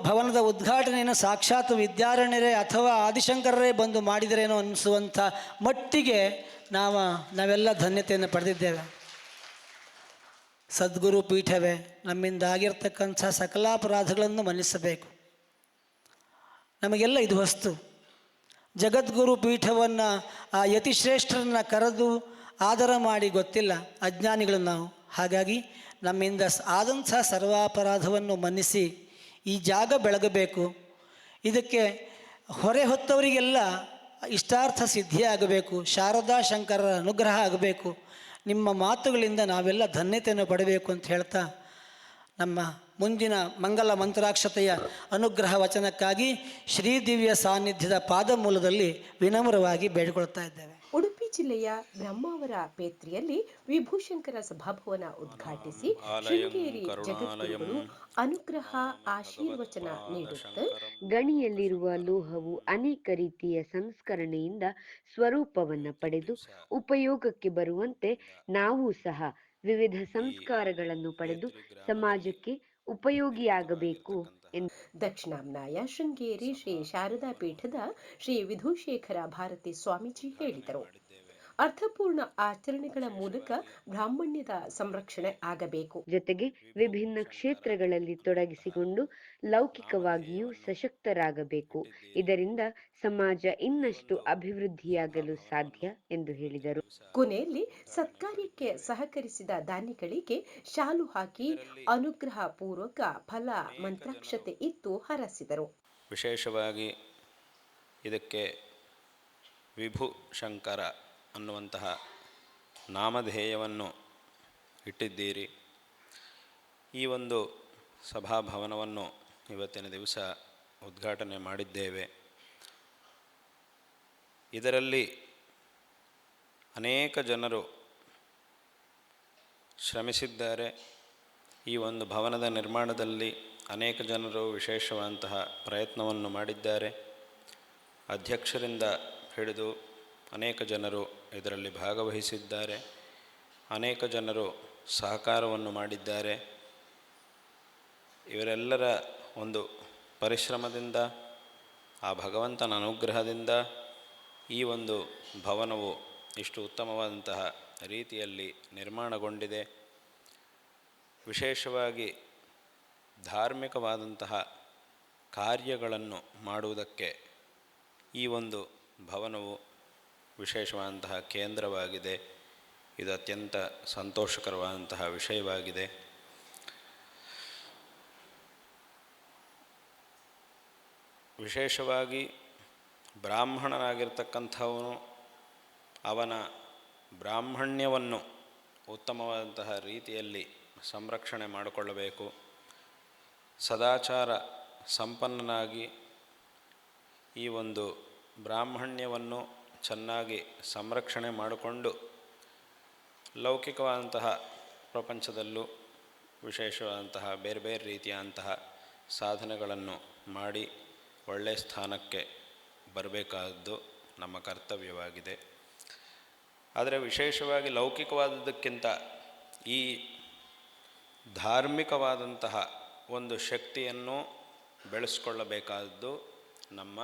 ಭವನದ ಉದ್ಘಾಟನೆಯನ್ನು ಸಾಕ್ಷಾತ್ ವಿದ್ಯಾರಣ್ಯರೇ ಅಥವಾ ಆದಿಶಂಕರರೇ ಬಂದು ಮಾಡಿದರೇನೋ ಅನ್ನಿಸುವಂಥ ಮಟ್ಟಿಗೆ ನಾವೆಲ್ಲ ಧನ್ಯತೆಯನ್ನು ಪಡೆದಿದ್ದೇವೆ. ಸದ್ಗುರು ಪೀಠವೇ ನಮ್ಮಿಂದ ಆಗಿರ್ತಕ್ಕಂಥ ಸಕಲಾಪರಾಧಗಳನ್ನು ಮನ್ನಿಸಬೇಕು. ನಮಗೆಲ್ಲ ಇದು ಹೊಸ್ತು. ಜಗದ್ಗುರು ಪೀಠವನ್ನು ಆ ಯತಿಶ್ರೇಷ್ಠರನ್ನು ಕರೆದು ಆದರ ಮಾಡಿ ಗೊತ್ತಿಲ್ಲ, ಅಜ್ಞಾನಿಗಳು ನಾವು. ಹಾಗಾಗಿ ನಮ್ಮಿಂದ ಆದಂಥ ಸರ್ವಾಪರಾಧವನ್ನು ಮನ್ನಿಸಿ ಈ ಜಾಗ ಬೆಳಗಬೇಕು. ಇದಕ್ಕೆ ಹೊರೆ ಹೊತ್ತವರಿಗೆಲ್ಲ ಇಷ್ಟಾರ್ಥ ಸಿದ್ಧಿಯಾಗಬೇಕು, ಶಾರದಾ ಶಂಕರರ ಅನುಗ್ರಹ ಆಗಬೇಕು. ನಿಮ್ಮ ಮಾತುಗಳಿಂದ ನಾವೆಲ್ಲ ಧನ್ಯತೆಯನ್ನು ಪಡಬೇಕು ಅಂತ ಹೇಳ್ತಾ, ನಮ್ಮ ಮುಂದಿನ ಮಂಗಲ ಮಂತ್ರಾಕ್ಷತೆಯ ಅನುಗ್ರಹ ವಚನಕ್ಕಾಗಿ ಶ್ರೀದಿವ್ಯ ಸಾನ್ನಿಧ್ಯದ ಪಾದಮೂಲದಲ್ಲಿ ವಿನಮ್ರವಾಗಿ ಬೇಡಿಕೊಳ್ತಾ ಇದ್ದೇವೆ.
ಉಡುಪಿ ಜಿಲ್ಲೆಯ ಬ್ರಹ್ಮಾವರ ಪೇತ್ರಿಯಲ್ಲಿ ವಿಭೂಶಂಕರ ಸಭಾಭವನ ಉದ್ಘಾಟಿಸಿ ಶೃಂಗೇರಿ ಜಗದ್ಗುರುಗಳು ಅನುಗ್ರಹ ಆಶೀರ್ವಚನ ನೀಡುತ್ತಾ,
ಗಣಿಯಲ್ಲಿರುವ ಲೋಹವು ಅನೇಕ ರೀತಿಯ ಸಂಸ್ಕರಣೆಯಿಂದ ಸ್ವರೂಪವನ್ನು ಪಡೆದು ಉಪಯೋಗಕ್ಕೆ ಬರುವಂತೆ ನಾವು ಸಹ ವಿವಿಧ ಸಂಸ್ಕಾರಗಳನ್ನು ಪಡೆದು ಸಮಾಜಕ್ಕೆ ಉಪಯೋಗಿಯಾಗಬೇಕು ಎಂದು
ದಕ್ಷಿಣಾಮ್ನಾಯ ಶೃಂಗೇರಿ ಶ್ರೀ ಶಾರದಾ ಪೀಠದ ಶ್ರೀ ವಿಧುಶೇಖರ ಭಾರತಿ ಸ್ವಾಮೀಜಿ ಹೇಳಿದರು. ಅರ್ಥಪೂರ್ಣ ಆಚರಣೆಗಳ ಮೂಲಕ ಬ್ರಾಹ್ಮಣ್ಯದ ಸಂರಕ್ಷಣೆ ಆಗಬೇಕು.
ಜೊತೆಗೆ ವಿಭಿನ್ನ ಕ್ಷೇತ್ರಗಳಲ್ಲಿ ತೊಡಗಿಸಿಕೊಂಡು ಲೌಕಿಕವಾಗಿಯೂ ಸಶಕ್ತರಾಗಬೇಕು. ಇದರಿಂದ ಸಮಾಜ ಇನ್ನಷ್ಟು ಅಭಿವೃದ್ಧಿಯಾಗಲು ಸಾಧ್ಯ ಎಂದು ಹೇಳಿದರು.
ಕೊನೆಯಲ್ಲಿ ಸತ್ಕಾರ್ಯಕ್ಕೆ ಸಹಕರಿಸಿದ ದಾನಿಗಳಿಗೆ ಶಾಲು ಹಾಕಿ ಅನುಗ್ರಹ ಪೂರ್ವಕ ಫಲ ಮಂತ್ರಾಕ್ಷತೆ ಇತ್ತು ಹರಸಿದರು.
ವಿಶೇಷವಾಗಿ ಇದಕ್ಕೆ ವಿಭು ಶಂಕರ ಅನ್ನುವಂತಹ ನಾಮಧೇಯವನ್ನು ಇಟ್ಟಿದ್ದೀರಿ. ಈ ಒಂದು ಸಭಾಭವನವನ್ನು ಇವತ್ತಿನ ದಿವಸ ಉದ್ಘಾಟನೆ ಮಾಡಿದ್ದೇವೆ. ಇದರಲ್ಲಿ ಅನೇಕ ಜನರು ಶ್ರಮಿಸಿದ್ದಾರೆ. ಈ ಒಂದು ಭವನದ ನಿರ್ಮಾಣದಲ್ಲಿ ಅನೇಕ ಜನರು ವಿಶೇಷವಾದಂತಹ ಪ್ರಯತ್ನವನ್ನು ಮಾಡಿದ್ದಾರೆ. ಅಧ್ಯಕ್ಷರಿಂದ ಹಿಡಿದು ಅನೇಕ ಜನರು ಇದರಲ್ಲಿ ಭಾಗವಹಿಸಿದ್ದಾರೆ. ಅನೇಕ ಜನರು ಸಹಕಾರವನ್ನು ಮಾಡಿದ್ದಾರೆ. ಇವರೆಲ್ಲರ ಒಂದು ಪರಿಶ್ರಮದಿಂದ, ಆ ಭಗವಂತನ ಅನುಗ್ರಹದಿಂದ ಈ ಒಂದು ಭವನವು ಇಷ್ಟು ಉತ್ತಮವಾದಂತಹ ರೀತಿಯಲ್ಲಿ ನಿರ್ಮಾಣಗೊಂಡಿದೆ. ವಿಶೇಷವಾಗಿ ಧಾರ್ಮಿಕವಾದಂತಹ ಕಾರ್ಯಗಳನ್ನು ಮಾಡುವುದಕ್ಕೆ ಈ ಒಂದು ಭವನವು ವಿಶೇಷವಾದಂತಹ ಕೇಂದ್ರವಾಗಿದೆ. ಇದು ಅತ್ಯಂತ ಸಂತೋಷಕರವಾದಂತಹ ವಿಷಯವಾಗಿದೆ. ವಿಶೇಷವಾಗಿ ಬ್ರಾಹ್ಮಣನಾಗಿರ್ತಕ್ಕಂಥವನು ಅವನ ಬ್ರಾಹ್ಮಣ್ಯವನ್ನು ಉತ್ತಮವಾದಂತಹ ರೀತಿಯಲ್ಲಿ ಸಂರಕ್ಷಣೆ ಮಾಡಿಕೊಳ್ಳಬೇಕು. ಸದಾಚಾರ ಸಂಪನ್ನನಾಗಿ ಈ ಒಂದು ಬ್ರಾಹ್ಮಣ್ಯವನ್ನು ಚೆನ್ನಾಗಿ ಸಂರಕ್ಷಣೆ ಮಾಡಿಕೊಂಡು ಲೌಕಿಕವಾದಂತಹ ಪ್ರಪಂಚದಲ್ಲೂ ವಿಶೇಷವಾದಂತಹ ಬೇರೆ ಬೇರೆ ರೀತಿಯಾದಂತಹ ಸಾಧನೆಗಳನ್ನು ಮಾಡಿ ಒಳ್ಳೆಯ ಸ್ಥಾನಕ್ಕೆ ಬರಬೇಕಾದದ್ದು ನಮ್ಮ ಕರ್ತವ್ಯವಾಗಿದೆ. ಆದರೆ ವಿಶೇಷವಾಗಿ ಲೌಕಿಕವಾದದ್ದಕ್ಕಿಂತ ಈ ಧಾರ್ಮಿಕವಾದಂತಹ ಒಂದು ಶಕ್ತಿಯನ್ನು ಬೆಳೆಸ್ಕೊಳ್ಳಬೇಕಾದದ್ದು ನಮ್ಮ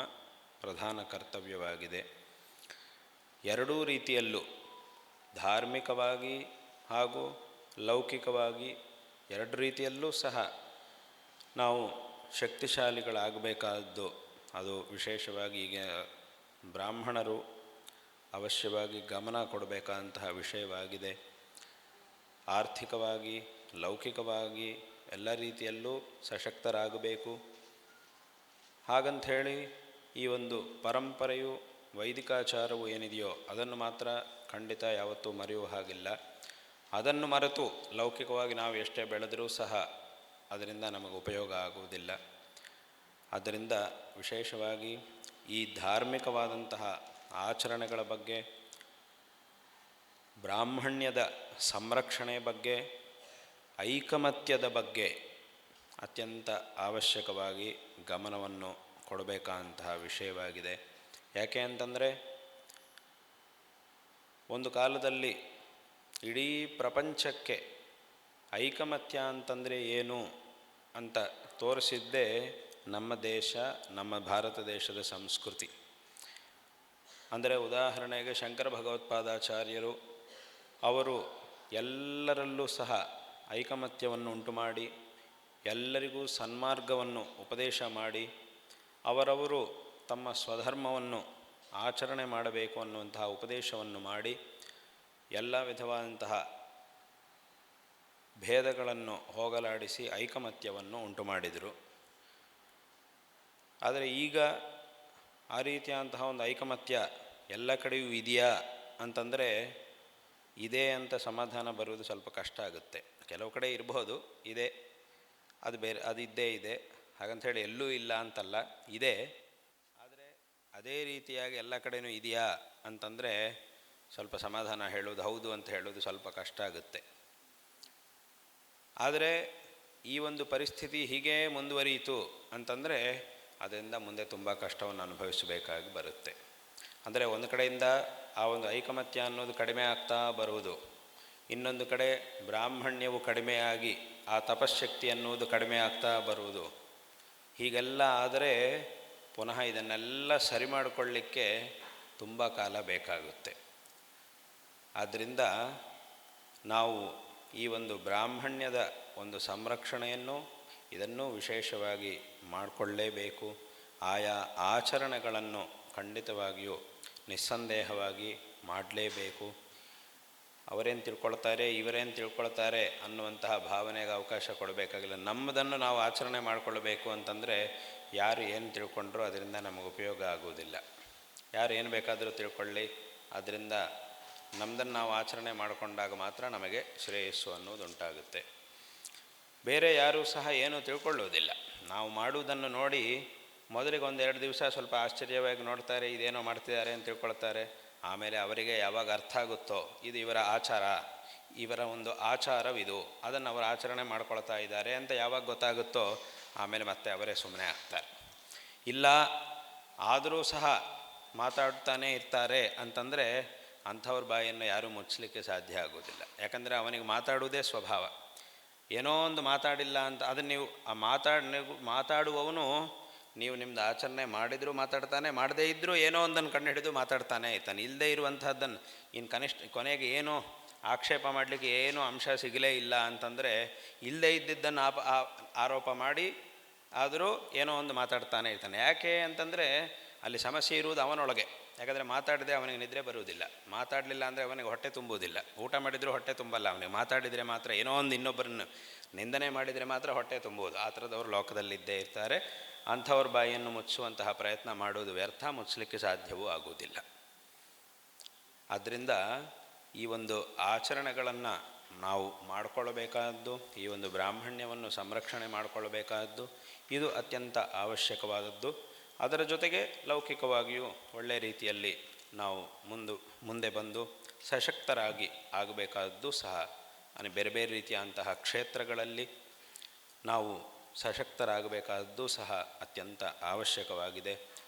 ಪ್ರಧಾನ ಕರ್ತವ್ಯವಾಗಿದೆ. ಎರಡೂ ರೀತಿಯಲ್ಲೂ ಧಾರ್ಮಿಕವಾಗಿ ಹಾಗೂ ಲೌಕಿಕವಾಗಿ ಎರಡು ರೀತಿಯಲ್ಲೂ ಸಹ ನಾವು ಶಕ್ತಿಶಾಲಿಗಳಾಗಬೇಕಾದದ್ದು ಅದು ವಿಶೇಷವಾಗಿ ಈಗ ಬ್ರಾಹ್ಮಣರು ಅವಶ್ಯವಾಗಿ ಗಮನ ಕೊಡಬೇಕಾದಂತಹ ವಿಷಯವಾಗಿದೆ. ಆರ್ಥಿಕವಾಗಿ, ಲೌಕಿಕವಾಗಿ ಎಲ್ಲ ರೀತಿಯಲ್ಲೂ ಸಶಕ್ತರಾಗಬೇಕು. ಹಾಗಂಥೇಳಿ ಈ ಒಂದು ಪರಂಪರೆಯು, ವೈದಿಕಾಚಾರವು ಏನಿದೆಯೋ ಅದನ್ನು ಮಾತ್ರ ಖಂಡಿತ ಯಾವತ್ತೂ ಮರೆಯುವ ಹಾಗಿಲ್ಲ. ಅದನ್ನು ಮರೆತು ಲೌಕಿಕವಾಗಿ ನಾವು ಎಷ್ಟೇ ಬೆಳೆದರೂ ಸಹ ಅದರಿಂದ ನಮಗೆ ಉಪಯೋಗ ಆಗುವುದಿಲ್ಲ. ಆದ್ದರಿಂದ ವಿಶೇಷವಾಗಿ ಈ ಧಾರ್ಮಿಕವಾದಂತಹ ಆಚರಣೆಗಳ ಬಗ್ಗೆ, ಬ್ರಾಹ್ಮಣ್ಯದ ಸಂರಕ್ಷಣೆ ಬಗ್ಗೆ, ಐಕಮತ್ಯದ ಬಗ್ಗೆ ಅತ್ಯಂತ ಅವಶ್ಯಕವಾಗಿ ಗಮನವನ್ನು ಕೊಡಬೇಕಾದಂತಹ ವಿಷಯವಾಗಿದೆ. ಯಾಕೆ ಅಂತಂದರೆ ಒಂದು ಕಾಲದಲ್ಲಿ ಇಡೀ ಪ್ರಪಂಚಕ್ಕೆ ಐಕಮತ್ಯ ಅಂತಂದರೆ ಏನು ಅಂತ ತೋರಿಸಿದ್ದೇ ನಮ್ಮ ದೇಶ, ನಮ್ಮ ಭಾರತ ದೇಶದ ಸಂಸ್ಕೃತಿ. ಅಂದರೆ ಉದಾಹರಣೆಗೆ ಶಂಕರ ಭಗವತ್ಪಾದಾಚಾರ್ಯರು ಅವರು ಎಲ್ಲರಲ್ಲೂ ಸಹ ಐಕಮತ್ಯವನ್ನು ಉಂಟು ಮಾಡಿ ಎಲ್ಲರಿಗೂ ಸನ್ಮಾರ್ಗವನ್ನು ಉಪದೇಶ ಮಾಡಿ ಅವರವರು ತಮ್ಮ ಸ್ವಧರ್ಮವನ್ನು ಆಚರಣೆ ಮಾಡಬೇಕು ಅನ್ನುವಂತಹ ಉಪದೇಶವನ್ನು ಮಾಡಿ ಎಲ್ಲ ವಿಧವಾದಂತಹ ಭೇದಗಳನ್ನು ಹೋಗಲಾಡಿಸಿ ಐಕಮತ್ಯವನ್ನು ಉಂಟು ಮಾಡಿದರು. ಆದರೆ ಈಗ ಆ ರೀತಿಯಾದಂತಹ ಒಂದು ಐಕಮತ್ಯ ಎಲ್ಲ ಕಡೆಯೂ ಇದೆಯಾ ಅಂತಂದರೆ ಇದೆ ಅಂತ ಸಮಾಧಾನ ಬರುವುದು ಸ್ವಲ್ಪ ಕಷ್ಟ ಆಗುತ್ತೆ. ಕೆಲವು ಕಡೆ ಇರಬಹುದು, ಇದೆ, ಅದು ಬೇರೆ, ಅದು ಇದ್ದೇ ಇದೆ, ಹಾಗಂಥೇಳಿ ಎಲ್ಲೂ ಇಲ್ಲ ಅಂತಲ್ಲ, ಇದೆ. ಆದರೆ ಅದೇ ರೀತಿಯಾಗಿ ಎಲ್ಲ ಕಡೆಯೂ ಇದೆಯಾ ಅಂತಂದರೆ ಸ್ವಲ್ಪ ಸಮಾಧಾನ ಹೇಳೋದು, ಹೌದು ಅಂತ ಹೇಳೋದು ಸ್ವಲ್ಪ ಕಷ್ಟ ಆಗುತ್ತೆ. ಆದರೆ ಈ ಒಂದು ಪರಿಸ್ಥಿತಿ ಹೀಗೆ ಮುಂದುವರಿಯಿತು ಅಂತಂದರೆ ಅದರಿಂದ ಮುಂದೆ ತುಂಬ ಕಷ್ಟವನ್ನು ಅನುಭವಿಸಬೇಕಾಗಿ ಬರುತ್ತೆ. ಅಂದರೆ ಒಂದು ಕಡೆಯಿಂದ ಆ ಒಂದು ಐಕಮತ್ಯ ಅನ್ನೋದು ಕಡಿಮೆ ಆಗ್ತಾ ಬರುವುದು, ಇನ್ನೊಂದು ಕಡೆ ಬ್ರಾಹ್ಮಣ್ಯವು ಕಡಿಮೆಯಾಗಿ ಆ ತಪಶ್ಶಕ್ತಿ ಅನ್ನೋದು ಕಡಿಮೆ ಆಗ್ತಾ ಬರುವುದು. ಹೀಗೆಲ್ಲ ಆದರೆ ಪುನಃ ಇದನ್ನೆಲ್ಲ ಸರಿ ಮಾಡಿಕೊಳ್ಳಿಕ್ಕೆ ತುಂಬ ಕಾಲ ಬೇಕಾಗುತ್ತೆ. ಆದ್ದರಿಂದ ನಾವು ಈ ಒಂದು ಬ್ರಾಹ್ಮಣ್ಯದ ಒಂದು ಸಂರಕ್ಷಣೆಯನ್ನು ಇದನ್ನು ವಿಶೇಷವಾಗಿ ಮಾಡಿಕೊಳ್ಳಲೇಬೇಕು. ಆಯಾ ಆಚರಣೆಗಳನ್ನು ಖಂಡಿತವಾಗಿಯೂ ನಿಸ್ಸಂದೇಹವಾಗಿ ಮಾಡಲೇಬೇಕು. ಅವರೇನು ತಿಳ್ಕೊಳ್ತಾರೆ, ಇವರೇನು ತಿಳ್ಕೊಳ್ತಾರೆ ಅನ್ನುವಂತಹ ಭಾವನೆಗೆ ಅವಕಾಶ ಕೊಡಬೇಕಾಗಿಲ್ಲ. ನಮ್ಮದನ್ನು ನಾವು ಆಚರಣೆ ಮಾಡಿಕೊಳ್ಬೇಕು ಅಂತಂದರೆ ಯಾರು ಏನು ತಿಳ್ಕೊಂಡ್ರೂ ಅದರಿಂದ ನಮಗೆ ಉಪಯೋಗ ಆಗುವುದಿಲ್ಲ. ಯಾರು ಏನು ಬೇಕಾದರೂ ತಿಳ್ಕೊಳ್ಳಿ, ಅದರಿಂದ ನಮ್ಮದನ್ನು ನಾವು ಆಚರಣೆ ಮಾಡಿಕೊಂಡಾಗ ಮಾತ್ರ ನಮಗೆ ಶ್ರೇಯಸ್ಸು ಅನ್ನೋದು ಉಂಟಾಗುತ್ತೆ. ಬೇರೆ ಯಾರೂ ಸಹ ಏನೂ ತಿಳ್ಕೊಳ್ಳೋದಿಲ್ಲ. ನಾವು ಮಾಡುವುದನ್ನು ನೋಡಿ ಮೊದಲಿಗೆ ಒಂದೆರಡು ದಿವಸ ಸ್ವಲ್ಪ ಆಶ್ಚರ್ಯವಾಗಿ ನೋಡ್ತಾರೆ, ಇದೇನೋ ಮಾಡ್ತಿದ್ದಾರೆ ಅಂತ ತಿಳ್ಕೊಳ್ತಾರೆ. ಆಮೇಲೆ ಅವರಿಗೆ ಯಾವಾಗ ಅರ್ಥ ಆಗುತ್ತೋ ಇದು ಇವರ ಆಚಾರ, ಇವರ ಒಂದು ಆಚಾರವಿದು, ಅದನ್ನು ಅವರು ಆಚರಣೆ ಮಾಡ್ಕೊಳ್ತಾ ಇದ್ದಾರೆ ಅಂತ ಯಾವಾಗ ಗೊತ್ತಾಗುತ್ತೋ ಆಮೇಲೆ ಮತ್ತೆ ಅವರೇ ಸುಮ್ಮನೆ ಆಗ್ತಾರೆ. ಇಲ್ಲ ಆದರೂ ಸಹ ಮಾತಾಡ್ತಾನೇ ಇರ್ತಾರೆ ಅಂತಂದರೆ ಅಂಥವ್ರ ಬಾಯನ್ನು ಯಾರೂ ಮುಚ್ಚಲಿಕ್ಕೆ ಸಾಧ್ಯ ಆಗೋದಿಲ್ಲ. ಯಾಕಂದರೆ ಅವನಿಗೆ ಮಾತಾಡುವುದೇ ಸ್ವಭಾವ. ಏನೋ ಒಂದು ಮಾತಾಡಿಲ್ಲ ಅಂತ ಅದನ್ನು ನೀವು ಮಾತಾಡುವವನು ನೀವು ನಿಮ್ಮದು ಆಚರಣೆ ಮಾಡಿದರೂ ಮಾತಾಡ್ತಾನೆ, ಮಾಡದೇ ಇದ್ದರೂ ಏನೋ ಒಂದನ್ನು ಕಂಡು ಹಿಡಿದು ಮಾತಾಡ್ತಾನೆ ಇರ್ತಾನೆ. ಇಲ್ಲದೇ ಇರುವಂಥದ್ದನ್ನು ಇನ್ನು ಕೊನೆಗೆ ಏನೋ ಆಕ್ಷೇಪ ಮಾಡಲಿಕ್ಕೆ ಏನೂ ಅಂಶ ಸಿಗಲೇ ಇಲ್ಲ ಅಂತಂದರೆ ಇಲ್ಲದೇ ಇದ್ದಿದ್ದನ್ನು ಆರೋಪ ಮಾಡಿ ಆದರೂ ಏನೋ ಒಂದು ಮಾತಾಡ್ತಾನೆ ಇರ್ತಾನೆ. ಯಾಕೆ ಅಂತಂದರೆ ಅಲ್ಲಿ ಸಮಸ್ಯೆ ಇರುವುದು ಅವನೊಳಗೆ. ಯಾಕಂದರೆ ಮಾತಾಡದೆ ಅವನಿಗೆ ನಿದ್ರೆ ಬರುವುದಿಲ್ಲ, ಮಾತಾಡಲಿಲ್ಲ ಅಂದರೆ ಅವನಿಗೆ ಹೊಟ್ಟೆ ತುಂಬುವುದಿಲ್ಲ. ಊಟ ಮಾಡಿದರೂ ಹೊಟ್ಟೆ ತುಂಬಲ್ಲ ಅವನಿಗೆ. ಮಾತಾಡಿದರೆ ಮಾತ್ರ ಏನೋ ಒಂದು ಇನ್ನೊಬ್ಬರನ್ನು ನಿಂದನೆ ಮಾಡಿದರೆ ಮಾತ್ರ ಹೊಟ್ಟೆ ತುಂಬುವುದು. ಆ ಥರದವರು ಲೋಕದಲ್ಲಿದ್ದೇ ಇರ್ತಾರೆ. ಅಂಥವ್ರ ಬಾಯಿಯನ್ನು ಮುಚ್ಚುವಂತಹ ಪ್ರಯತ್ನ ಮಾಡುವುದು ವ್ಯರ್ಥ, ಮುಚ್ಚಲಿಕ್ಕೆ ಸಾಧ್ಯವೂ ಆಗುವುದಿಲ್ಲ. ಆದ್ದರಿಂದ ಈ ಒಂದು ಆಚರಣೆಗಳನ್ನು ನಾವು ಮಾಡಿಕೊಳ್ಳಬೇಕಾದ್ದು, ಈ ಒಂದು ಬ್ರಾಹ್ಮಣ್ಯವನ್ನು ಸಂರಕ್ಷಣೆ ಮಾಡಿಕೊಳ್ಳಬೇಕಾದ್ದು ಇದು ಅತ್ಯಂತ ಅವಶ್ಯಕವಾದದ್ದು. ಅದರ ಜೊತೆಗೆ ಲೌಕಿಕವಾಗಿಯೂ ಒಳ್ಳೆಯ ರೀತಿಯಲ್ಲಿ ನಾವು ಮುಂದೆ ಬಂದು ಸಶಕ್ತರಾಗಿ ಆಗಬೇಕಾದ್ದು ಸಹ ಬೇರೆ ಬೇರೆ ರೀತಿಯಂತಹ ಕ್ಷೇತ್ರಗಳಲ್ಲಿ ನಾವು ಸಶಕ್ತರಾಗಬೇಕಾದ್ದು ಸಹ ಅತ್ಯಂತ ಅವಶ್ಯಕವಾಗಿದೆ.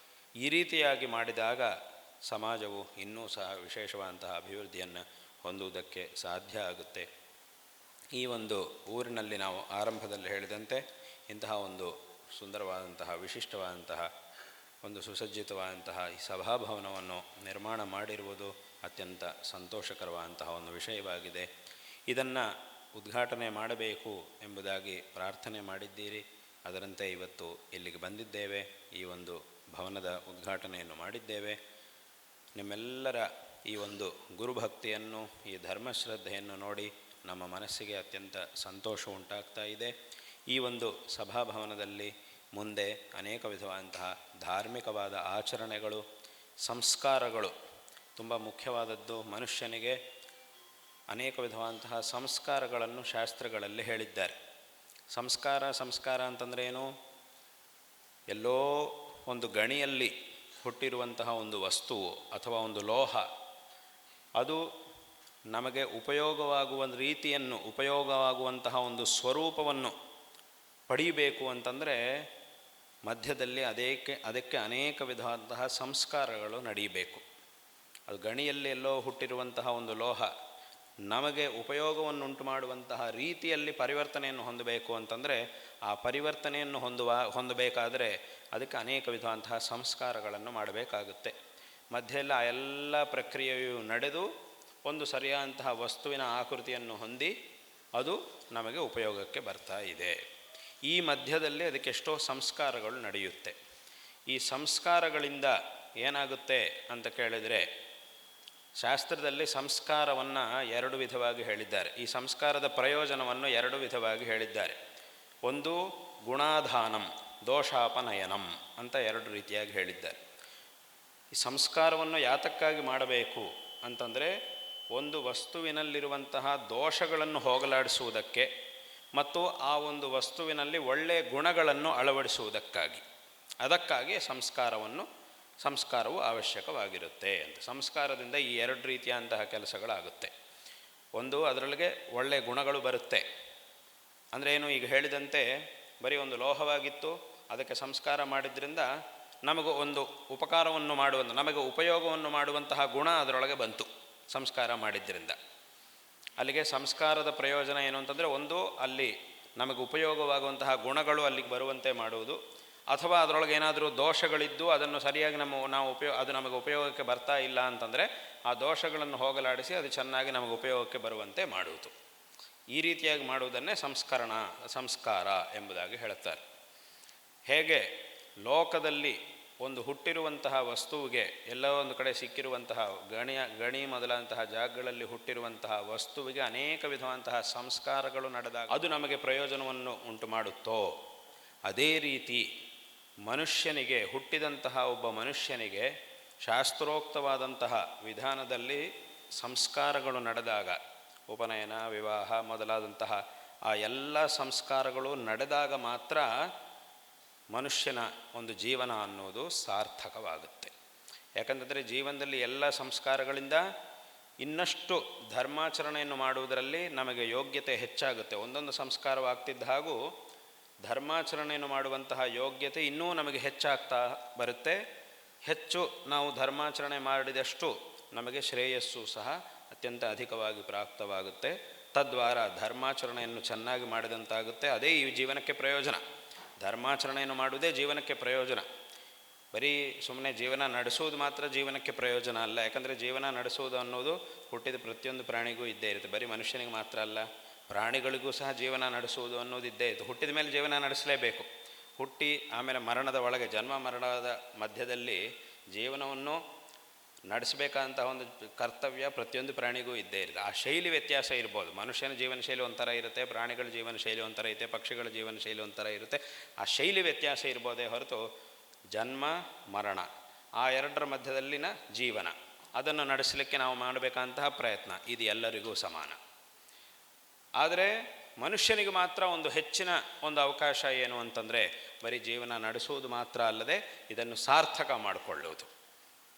ಈ ರೀತಿಯಾಗಿ ಮಾಡಿದಾಗ ಸಮಾಜವು ಇನ್ನೂ ಸಹ ವಿಶೇಷವಾದಂತಹ ಅಭಿವೃದ್ಧಿಯನ್ನು ಹೊಂದುವುದಕ್ಕೆ ಸಾಧ್ಯ ಆಗುತ್ತೆ. ಈ ಒಂದು ಊರಿನಲ್ಲಿ ನಾವು ಆರಂಭದಲ್ಲಿ ಹೇಳಿದಂತೆ ಇಂತಹ ಒಂದು ಸುಂದರವಾದಂತಹ ವಿಶಿಷ್ಟವಾದಂತಹ ಒಂದು ಸುಸಜ್ಜಿತವಾದಂತಹ ಈ ಸಭಾಭವನವನ್ನು ನಿರ್ಮಾಣ ಮಾಡಿರುವುದು ಅತ್ಯಂತ ಸಂತೋಷಕರವಾದಂತಹ ಒಂದು ವಿಷಯವಾಗಿದೆ. ಇದನ್ನು ಉದ್ಘಾಟನೆ ಮಾಡಬೇಕು ಎಂಬುದಾಗಿ ಪ್ರಾರ್ಥನೆ ಮಾಡಿದ್ದೀರಿ. ಅದರಂತೆ ಇವತ್ತು ಇಲ್ಲಿಗೆ ಬಂದಿದ್ದೇವೆ. ಈ ಒಂದು ಭವನದ ಉದ್ಘಾಟನೆಯನ್ನು ಮಾಡಿದ್ದೇವೆ. ನಿಮ್ಮೆಲ್ಲರ ಈ ಒಂದು ಗುರುಭಕ್ತಿಯನ್ನು, ಈ ಧರ್ಮಶ್ರದ್ಧೆಯನ್ನು ನೋಡಿ ನಮ್ಮ ಮನಸ್ಸಿಗೆ ಅತ್ಯಂತ ಸಂತೋಷ ಉಂಟಾಗ್ತಾ ಇದೆ. ಈ ಒಂದು ಸಭಾಭವನದಲ್ಲಿ ಮುಂದೆ ಅನೇಕ ವಿಧವಾದಂತಹ ಧಾರ್ಮಿಕವಾದ ಆಚರಣೆಗಳು, ಸಂಸ್ಕಾರಗಳು ತುಂಬ ಮುಖ್ಯವಾದದ್ದು. ಮನುಷ್ಯನಿಗೆ ಅನೇಕ ವಿಧವಾದಂತಹ ಸಂಸ್ಕಾರಗಳನ್ನು ಶಾಸ್ತ್ರಗಳಲ್ಲಿ ಹೇಳಿದ್ದಾರೆ. ಸಂಸ್ಕಾರ ಅಂತಂದರೆ ಏನು? ಎಲ್ಲೋ ಒಂದು ಗಣಿಯಲ್ಲಿ ಹುಟ್ಟಿರುವಂತಹ ಒಂದು ವಸ್ತುವು ಅಥವಾ ಒಂದು ಲೋಹ ಅದು ನಮಗೆ ಉಪಯೋಗವಾಗುವ ರೀತಿಯನ್ನು, ಉಪಯೋಗವಾಗುವಂತಹ ಒಂದು ಸ್ವರೂಪವನ್ನು ಪಡೆಯಬೇಕು ಅಂತಂದರೆ ಮಧ್ಯದಲ್ಲಿ ಅದಕ್ಕೆ ಅನೇಕ ವಿಧವಾದಂತಹ ಸಂಸ್ಕಾರಗಳು ನಡೆಯಬೇಕು. ಅದು ಗಣಿಯಲ್ಲಿ ಎಲ್ಲೋ ಹುಟ್ಟಿರುವಂತಹ ಒಂದು ಲೋಹ ನಮಗೆ ಉಪಯೋಗವನ್ನುಂಟು ಮಾಡುವಂತಹ ರೀತಿಯಲ್ಲಿ ಪರಿವರ್ತನೆಯನ್ನು ಹೊಂದಬೇಕು ಅಂತಂದರೆ ಆ ಪರಿವರ್ತನೆಯನ್ನು ಹೊಂದಬೇಕಾದರೆ ಅದಕ್ಕೆ ಅನೇಕ ವಿಧವಾದಂತಹ ಸಂಸ್ಕಾರಗಳನ್ನು ಮಾಡಬೇಕಾಗುತ್ತೆ. ಮಧ್ಯೆಲ್ಲ ಆ ಎಲ್ಲ ಪ್ರಕ್ರಿಯೆಯು ನಡೆದು ಒಂದು ಸರಿಯಾದಂತಹ ವಸ್ತುವಿನ ಆಕೃತಿಯನ್ನು ಹೊಂದಿ ಅದು ನಮಗೆ ಉಪಯೋಗಕ್ಕೆ ಬರ್ತಾ ಇದೆ. ಈ ಮಧ್ಯದಲ್ಲಿ ಅದಕ್ಕೆಷ್ಟೋ ಸಂಸ್ಕಾರಗಳು ನಡೆಯುತ್ತೆ. ಈ ಸಂಸ್ಕಾರಗಳಿಂದ ಏನಾಗುತ್ತೆ ಅಂತ ಕೇಳಿದರೆ ಶಾಸ್ತ್ರದಲ್ಲಿ ಸಂಸ್ಕಾರವನ್ನು ಎರಡು ವಿಧವಾಗಿ ಹೇಳಿದ್ದಾರೆ. ಈ ಸಂಸ್ಕಾರದ ಪ್ರಯೋಜನವನ್ನು ಎರಡು ವಿಧವಾಗಿ ಹೇಳಿದ್ದಾರೆ. ಒಂದು ಗುಣಾಧಾನಂ, ದೋಷಾಪನಯನಂ ಅಂತ ಎರಡು ರೀತಿಯಾಗಿ ಹೇಳಿದ್ದಾರೆ. ಈ ಸಂಸ್ಕಾರವನ್ನು ಯಾತಕ್ಕಾಗಿ ಮಾಡಬೇಕು ಅಂತಂದರೆ ಒಂದು ವಸ್ತುವಿನಲ್ಲಿರುವಂತಹ ದೋಷಗಳನ್ನು ಹೋಗಲಾಡಿಸುವುದಕ್ಕೆ ಮತ್ತು ಆ ಒಂದು ವಸ್ತುವಿನಲ್ಲಿ ಒಳ್ಳೆಯ ಗುಣಗಳನ್ನು ಅಳವಡಿಸುವುದಕ್ಕಾಗಿ, ಅದಕ್ಕಾಗಿ ಸಂಸ್ಕಾರವು ಅವಶ್ಯಕವಾಗಿರುತ್ತೆ ಅಂತ. ಸಂಸ್ಕಾರದಿಂದ ಈ ಎರಡು ರೀತಿಯಂತಹ ಕೆಲಸಗಳಾಗುತ್ತೆ. ಒಂದು, ಅದರೊಳಗೆ ಒಳ್ಳೆಯ ಗುಣಗಳು ಬರುತ್ತೆ. ಅಂದರೆ ಏನು? ಈಗ ಹೇಳಿದಂತೆ ಬರೀ ಒಂದು ಲೋಹವಾಗಿತ್ತು, ಅದಕ್ಕೆ ಸಂಸ್ಕಾರ ಮಾಡಿದ್ರಿಂದ ನಮಗೂ ಒಂದು ಉಪಕಾರವನ್ನು ನಮಗೆ ಉಪಯೋಗವನ್ನು ಮಾಡುವಂತಹ ಗುಣ ಅದರೊಳಗೆ ಬಂತು ಸಂಸ್ಕಾರ ಮಾಡಿದ್ರಿಂದ. ಅಲ್ಲಿಗೆ ಸಂಸ್ಕಾರದ ಪ್ರಯೋಜನ ಏನು ಅಂತಂದರೆ, ಒಂದು ಅಲ್ಲಿ ನಮಗೆ ಉಪಯೋಗವಾಗುವಂತಹ ಗುಣಗಳು ಅಲ್ಲಿಗೆ ಬರುವಂತೆ ಮಾಡುವುದು, ಅಥವಾ ಅದರೊಳಗೆ ಏನಾದರೂ ದೋಷಗಳಿದ್ದು ಅದನ್ನು ಸರಿಯಾಗಿ ಅದು ನಮಗೆ ಉಪಯೋಗಕ್ಕೆ ಬರ್ತಾ ಇಲ್ಲ ಅಂತಂದರೆ ಆ ದೋಷಗಳನ್ನು ಹೋಗಲಾಡಿಸಿ ಅದು ಚೆನ್ನಾಗಿ ನಮಗೆ ಉಪಯೋಗಕ್ಕೆ ಬರುವಂತೆ ಮಾಡುವುದು. ಈ ರೀತಿಯಾಗಿ ಮಾಡುವುದನ್ನೇ ಸಂಸ್ಕಾರ ಎಂಬುದಾಗಿ ಹೇಳುತ್ತಾರೆ. ಹೇಗೆ ಲೋಕದಲ್ಲಿ ಒಂದು ಹುಟ್ಟಿರುವಂತಹ ವಸ್ತುವಿಗೆ ಎಲ್ಲೋ ಒಂದು ಕಡೆ ಸಿಕ್ಕಿರುವಂತಹ ಗಣಿ ಮೊದಲಾದಂತಹ ಜಾಗಗಳಲ್ಲಿ ಹುಟ್ಟಿರುವಂತಹ ವಸ್ತುವಿಗೆ ಅನೇಕ ವಿಧವಾದಂತಹ ಸಂಸ್ಕಾರಗಳು ನಡೆದಾಗ ಅದು ನಮಗೆ ಪ್ರಯೋಜನವನ್ನು ಉಂಟು ಮಾಡುತ್ತೋ, ಅದೇ ರೀತಿ ಮನುಷ್ಯನಿಗೆ, ಹುಟ್ಟಿದಂತಹ ಒಬ್ಬ ಮನುಷ್ಯನಿಗೆ ಶಾಸ್ತ್ರೋಕ್ತವಾದಂತಹ ವಿಧಾನದಲ್ಲಿ ಸಂಸ್ಕಾರಗಳು ನಡೆದಾಗ, ಉಪನಯನ, ವಿವಾಹ ಮೊದಲಾದಂತಹ ಆ ಎಲ್ಲ ಸಂಸ್ಕಾರಗಳು ನಡೆದಾಗ ಮಾತ್ರ ಮನುಷ್ಯನ ಒಂದು ಜೀವನ ಅನ್ನೋದು ಸಾರ್ಥಕವಾಗುತ್ತೆ. ಯಾಕಂತಂದರೆ ಜೀವನದಲ್ಲಿ ಎಲ್ಲ ಸಂಸ್ಕಾರಗಳಿಂದ ಇನ್ನಷ್ಟು ಧರ್ಮಾಚರಣೆಯನ್ನು ಮಾಡುವುದರಲ್ಲಿ ನಮಗೆ ಯೋಗ್ಯತೆ ಹೆಚ್ಚಾಗುತ್ತೆ. ಒಂದೊಂದು ಸಂಸ್ಕಾರವಾಗ್ತಿದ್ದ ಹಾಗೂ ಧರ್ಮಾಚರಣೆಯನ್ನು ಮಾಡುವಂತಹ ಯೋಗ್ಯತೆ ಇನ್ನೂ ನಮಗೆ ಹೆಚ್ಚಾಗ್ತಾ ಬರುತ್ತೆ. ಹೆಚ್ಚು ನಾವು ಧರ್ಮಾಚರಣೆ ಮಾಡಿದಷ್ಟು ನಮಗೆ ಶ್ರೇಯಸ್ಸು ಸಹ ಅತ್ಯಂತ ಅಧಿಕವಾಗಿ ಪ್ರಾಪ್ತವಾಗುತ್ತೆ. ತದ್ವಾರ ಧರ್ಮಾಚರಣೆಯನ್ನು ಚೆನ್ನಾಗಿ ಮಾಡಿದಂತಾಗುತ್ತೆ. ಅದೇ ಈ ಜೀವನಕ್ಕೆ ಪ್ರಯೋಜನ. ಧರ್ಮಾಚರಣೆಯನ್ನು ಮಾಡುವುದೇ ಜೀವನಕ್ಕೆ ಪ್ರಯೋಜನ. ಬರೀ ಸುಮ್ಮನೆ ಜೀವನ ನಡೆಸುವುದು ಮಾತ್ರ ಜೀವನಕ್ಕೆ ಪ್ರಯೋಜನ ಅಲ್ಲ. ಯಾಕಂದರೆ ಜೀವನ ನಡೆಸುವುದು ಅನ್ನೋದು ಹುಟ್ಟಿದ ಪ್ರತಿಯೊಂದು ಪ್ರಾಣಿಗೂ ಇದ್ದೇ ಇರುತ್ತೆ. ಬರೀ ಮನುಷ್ಯನಿಗೆ ಮಾತ್ರ ಅಲ್ಲ, ಪ್ರಾಣಿಗಳಿಗೂ ಸಹ ಜೀವನ ನಡೆಸುವುದು ಅನ್ನೋದು ಇದ್ದೇ ಇತ್ತು. ಹುಟ್ಟಿದ ಮೇಲೆ ಜೀವನ ನಡೆಸಲೇಬೇಕು. ಹುಟ್ಟಿ ಆಮೇಲೆ ಮರಣದ ಒಳಗೆ, ಜನ್ಮ ಮರಣದ ಮಧ್ಯದಲ್ಲಿ ಜೀವನವನ್ನು ನಡೆಸಬೇಕಂತ ಒಂದು ಕರ್ತವ್ಯ ಪ್ರತಿಯೊಂದು ಪ್ರಾಣಿಗೂ ಇದ್ದೇ ಇರುತ್ತೆ. ಆ ಶೈಲಿ ವ್ಯತ್ಯಾಸ ಇರ್ಬೋದು. ಮನುಷ್ಯನ ಜೀವನ ಶೈಲಿ ಒಂಥರ ಇರುತ್ತೆ, ಪ್ರಾಣಿಗಳ ಜೀವನ ಶೈಲಿ ಒಂಥರ ಇರುತ್ತೆ, ಪಕ್ಷಿಗಳ ಜೀವನ ಶೈಲಿ ಒಂಥರ ಇರುತ್ತೆ. ಆ ಶೈಲಿ ವ್ಯತ್ಯಾಸ ಇರ್ಬೋದೇ ಹೊರತು ಜನ್ಮ ಮರಣ ಆ ಎರಡರ ಮಧ್ಯದಲ್ಲಿನ ಜೀವನ ಅದನ್ನು ನಡೆಸಲಿಕ್ಕೆ ನಾವು ಮಾಡಬೇಕಂತಹ ಪ್ರಯತ್ನ ಇದು ಎಲ್ಲರಿಗೂ ಸಮಾನ. ಆದರೆ ಮನುಷ್ಯನಿಗೆ ಮಾತ್ರ ಒಂದು ಹೆಚ್ಚಿನ ಒಂದು ಅವಕಾಶ ಏನು ಅಂತಂದರೆ, ಬರೀ ಜೀವನ ನಡೆಸುವುದು ಮಾತ್ರ ಅಲ್ಲದೆ ಇದನ್ನು ಸಾರ್ಥಕ ಮಾಡಿಕೊಳ್ಳುವುದು.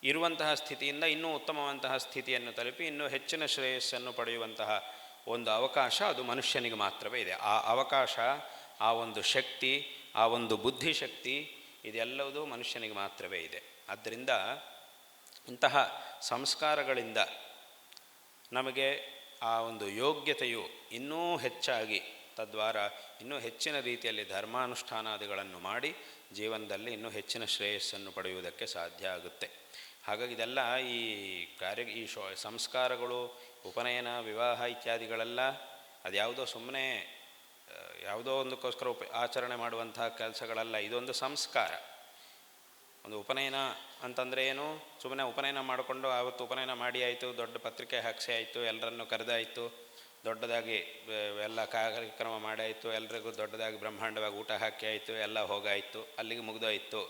ಇರುವಂತಹ ಸ್ಥಿತಿಯಿಂದ ಇನ್ನೂ ಉತ್ತಮವಂತಹ ಸ್ಥಿತಿಯನ್ನು ತಲುಪಿ ಇನ್ನೂ ಹೆಚ್ಚಿನ ಶ್ರೇಯಸ್ಸನ್ನು ಪಡೆಯುವಂತಹ ಒಂದು ಅವಕಾಶ ಅದು ಮನುಷ್ಯನಿಗೆ ಮಾತ್ರವೇ ಇದೆ. ಆ ಅವಕಾಶ, ಆ ಒಂದು ಶಕ್ತಿ, ಆ ಒಂದು ಬುದ್ಧಿಶಕ್ತಿ ಇದೆಲ್ಲವೂ ಮನುಷ್ಯನಿಗೆ ಮಾತ್ರವೇ ಇದೆ. ಆದ್ದರಿಂದ ಇಂತಹ ಸಂಸ್ಕಾರಗಳಿಂದ ನಮಗೆ ಆ ಒಂದು ಯೋಗ್ಯತೆಯು ಇನ್ನೂ ಹೆಚ್ಚಾಗಿ, ತದ್ವಾರ ಇನ್ನೂ ಹೆಚ್ಚಿನ ರೀತಿಯಲ್ಲಿ ಧರ್ಮಾನುಷ್ಠಾನಾದಿಗಳನ್ನು ಮಾಡಿ ಜೀವನದಲ್ಲಿ ಇನ್ನೂ ಹೆಚ್ಚಿನ ಶ್ರೇಯಸ್ಸನ್ನು ಪಡೆಯುವುದಕ್ಕೆ ಸಾಧ್ಯ ಆಗುತ್ತೆ. ಹಾಗಾಗಿ ಇದೆಲ್ಲ ಈ ಸಂಸ್ಕಾರಗಳು, ಉಪನಯನ, ವಿವಾಹ ಇತ್ಯಾದಿಗಳೆಲ್ಲ ಅದ್ಯಾವುದೋ ಸುಮ್ಮನೆ ಯಾವುದೋ ಒಂದಕ್ಕೋಸ್ಕರ ಆಚರಣೆ ಮಾಡುವಂತಹ ಕೆಲಸಗಳಲ್ಲ. ಇದೊಂದು ಸಂಸ್ಕಾರ. ಒಂದು ಉಪನಯನ ಅಂತಂದರೆ ಏನು? ಸುಮ್ಮನೆ ಉಪನಯನ ಮಾಡಿಕೊಂಡು ಆವತ್ತು ಉಪನಯನ ಮಾಡಿ ಆಯಿತು, ದೊಡ್ಡ ಪತ್ರಿಕೆ ಹಾಕಿಸಿ ಆಯಿತು, ಎಲ್ಲರನ್ನು ಕರೆದಾಯಿತು, ದೊಡ್ಡದಾಗಿ ಎಲ್ಲ ಕಾರ್ಯಕ್ರಮ ಮಾಡಾಯಿತು, ಎಲ್ರಿಗೂ ದೊಡ್ಡದಾಗಿ ಬ್ರಹ್ಮಾಂಡವಾಗಿ ಊಟ ಹಾಕಿ ಆಯಿತು, ಎಲ್ಲ ಹೋಗಾಯಿತು, ಅಲ್ಲಿಗೆ ಮುಗಿದೋಯಿತು.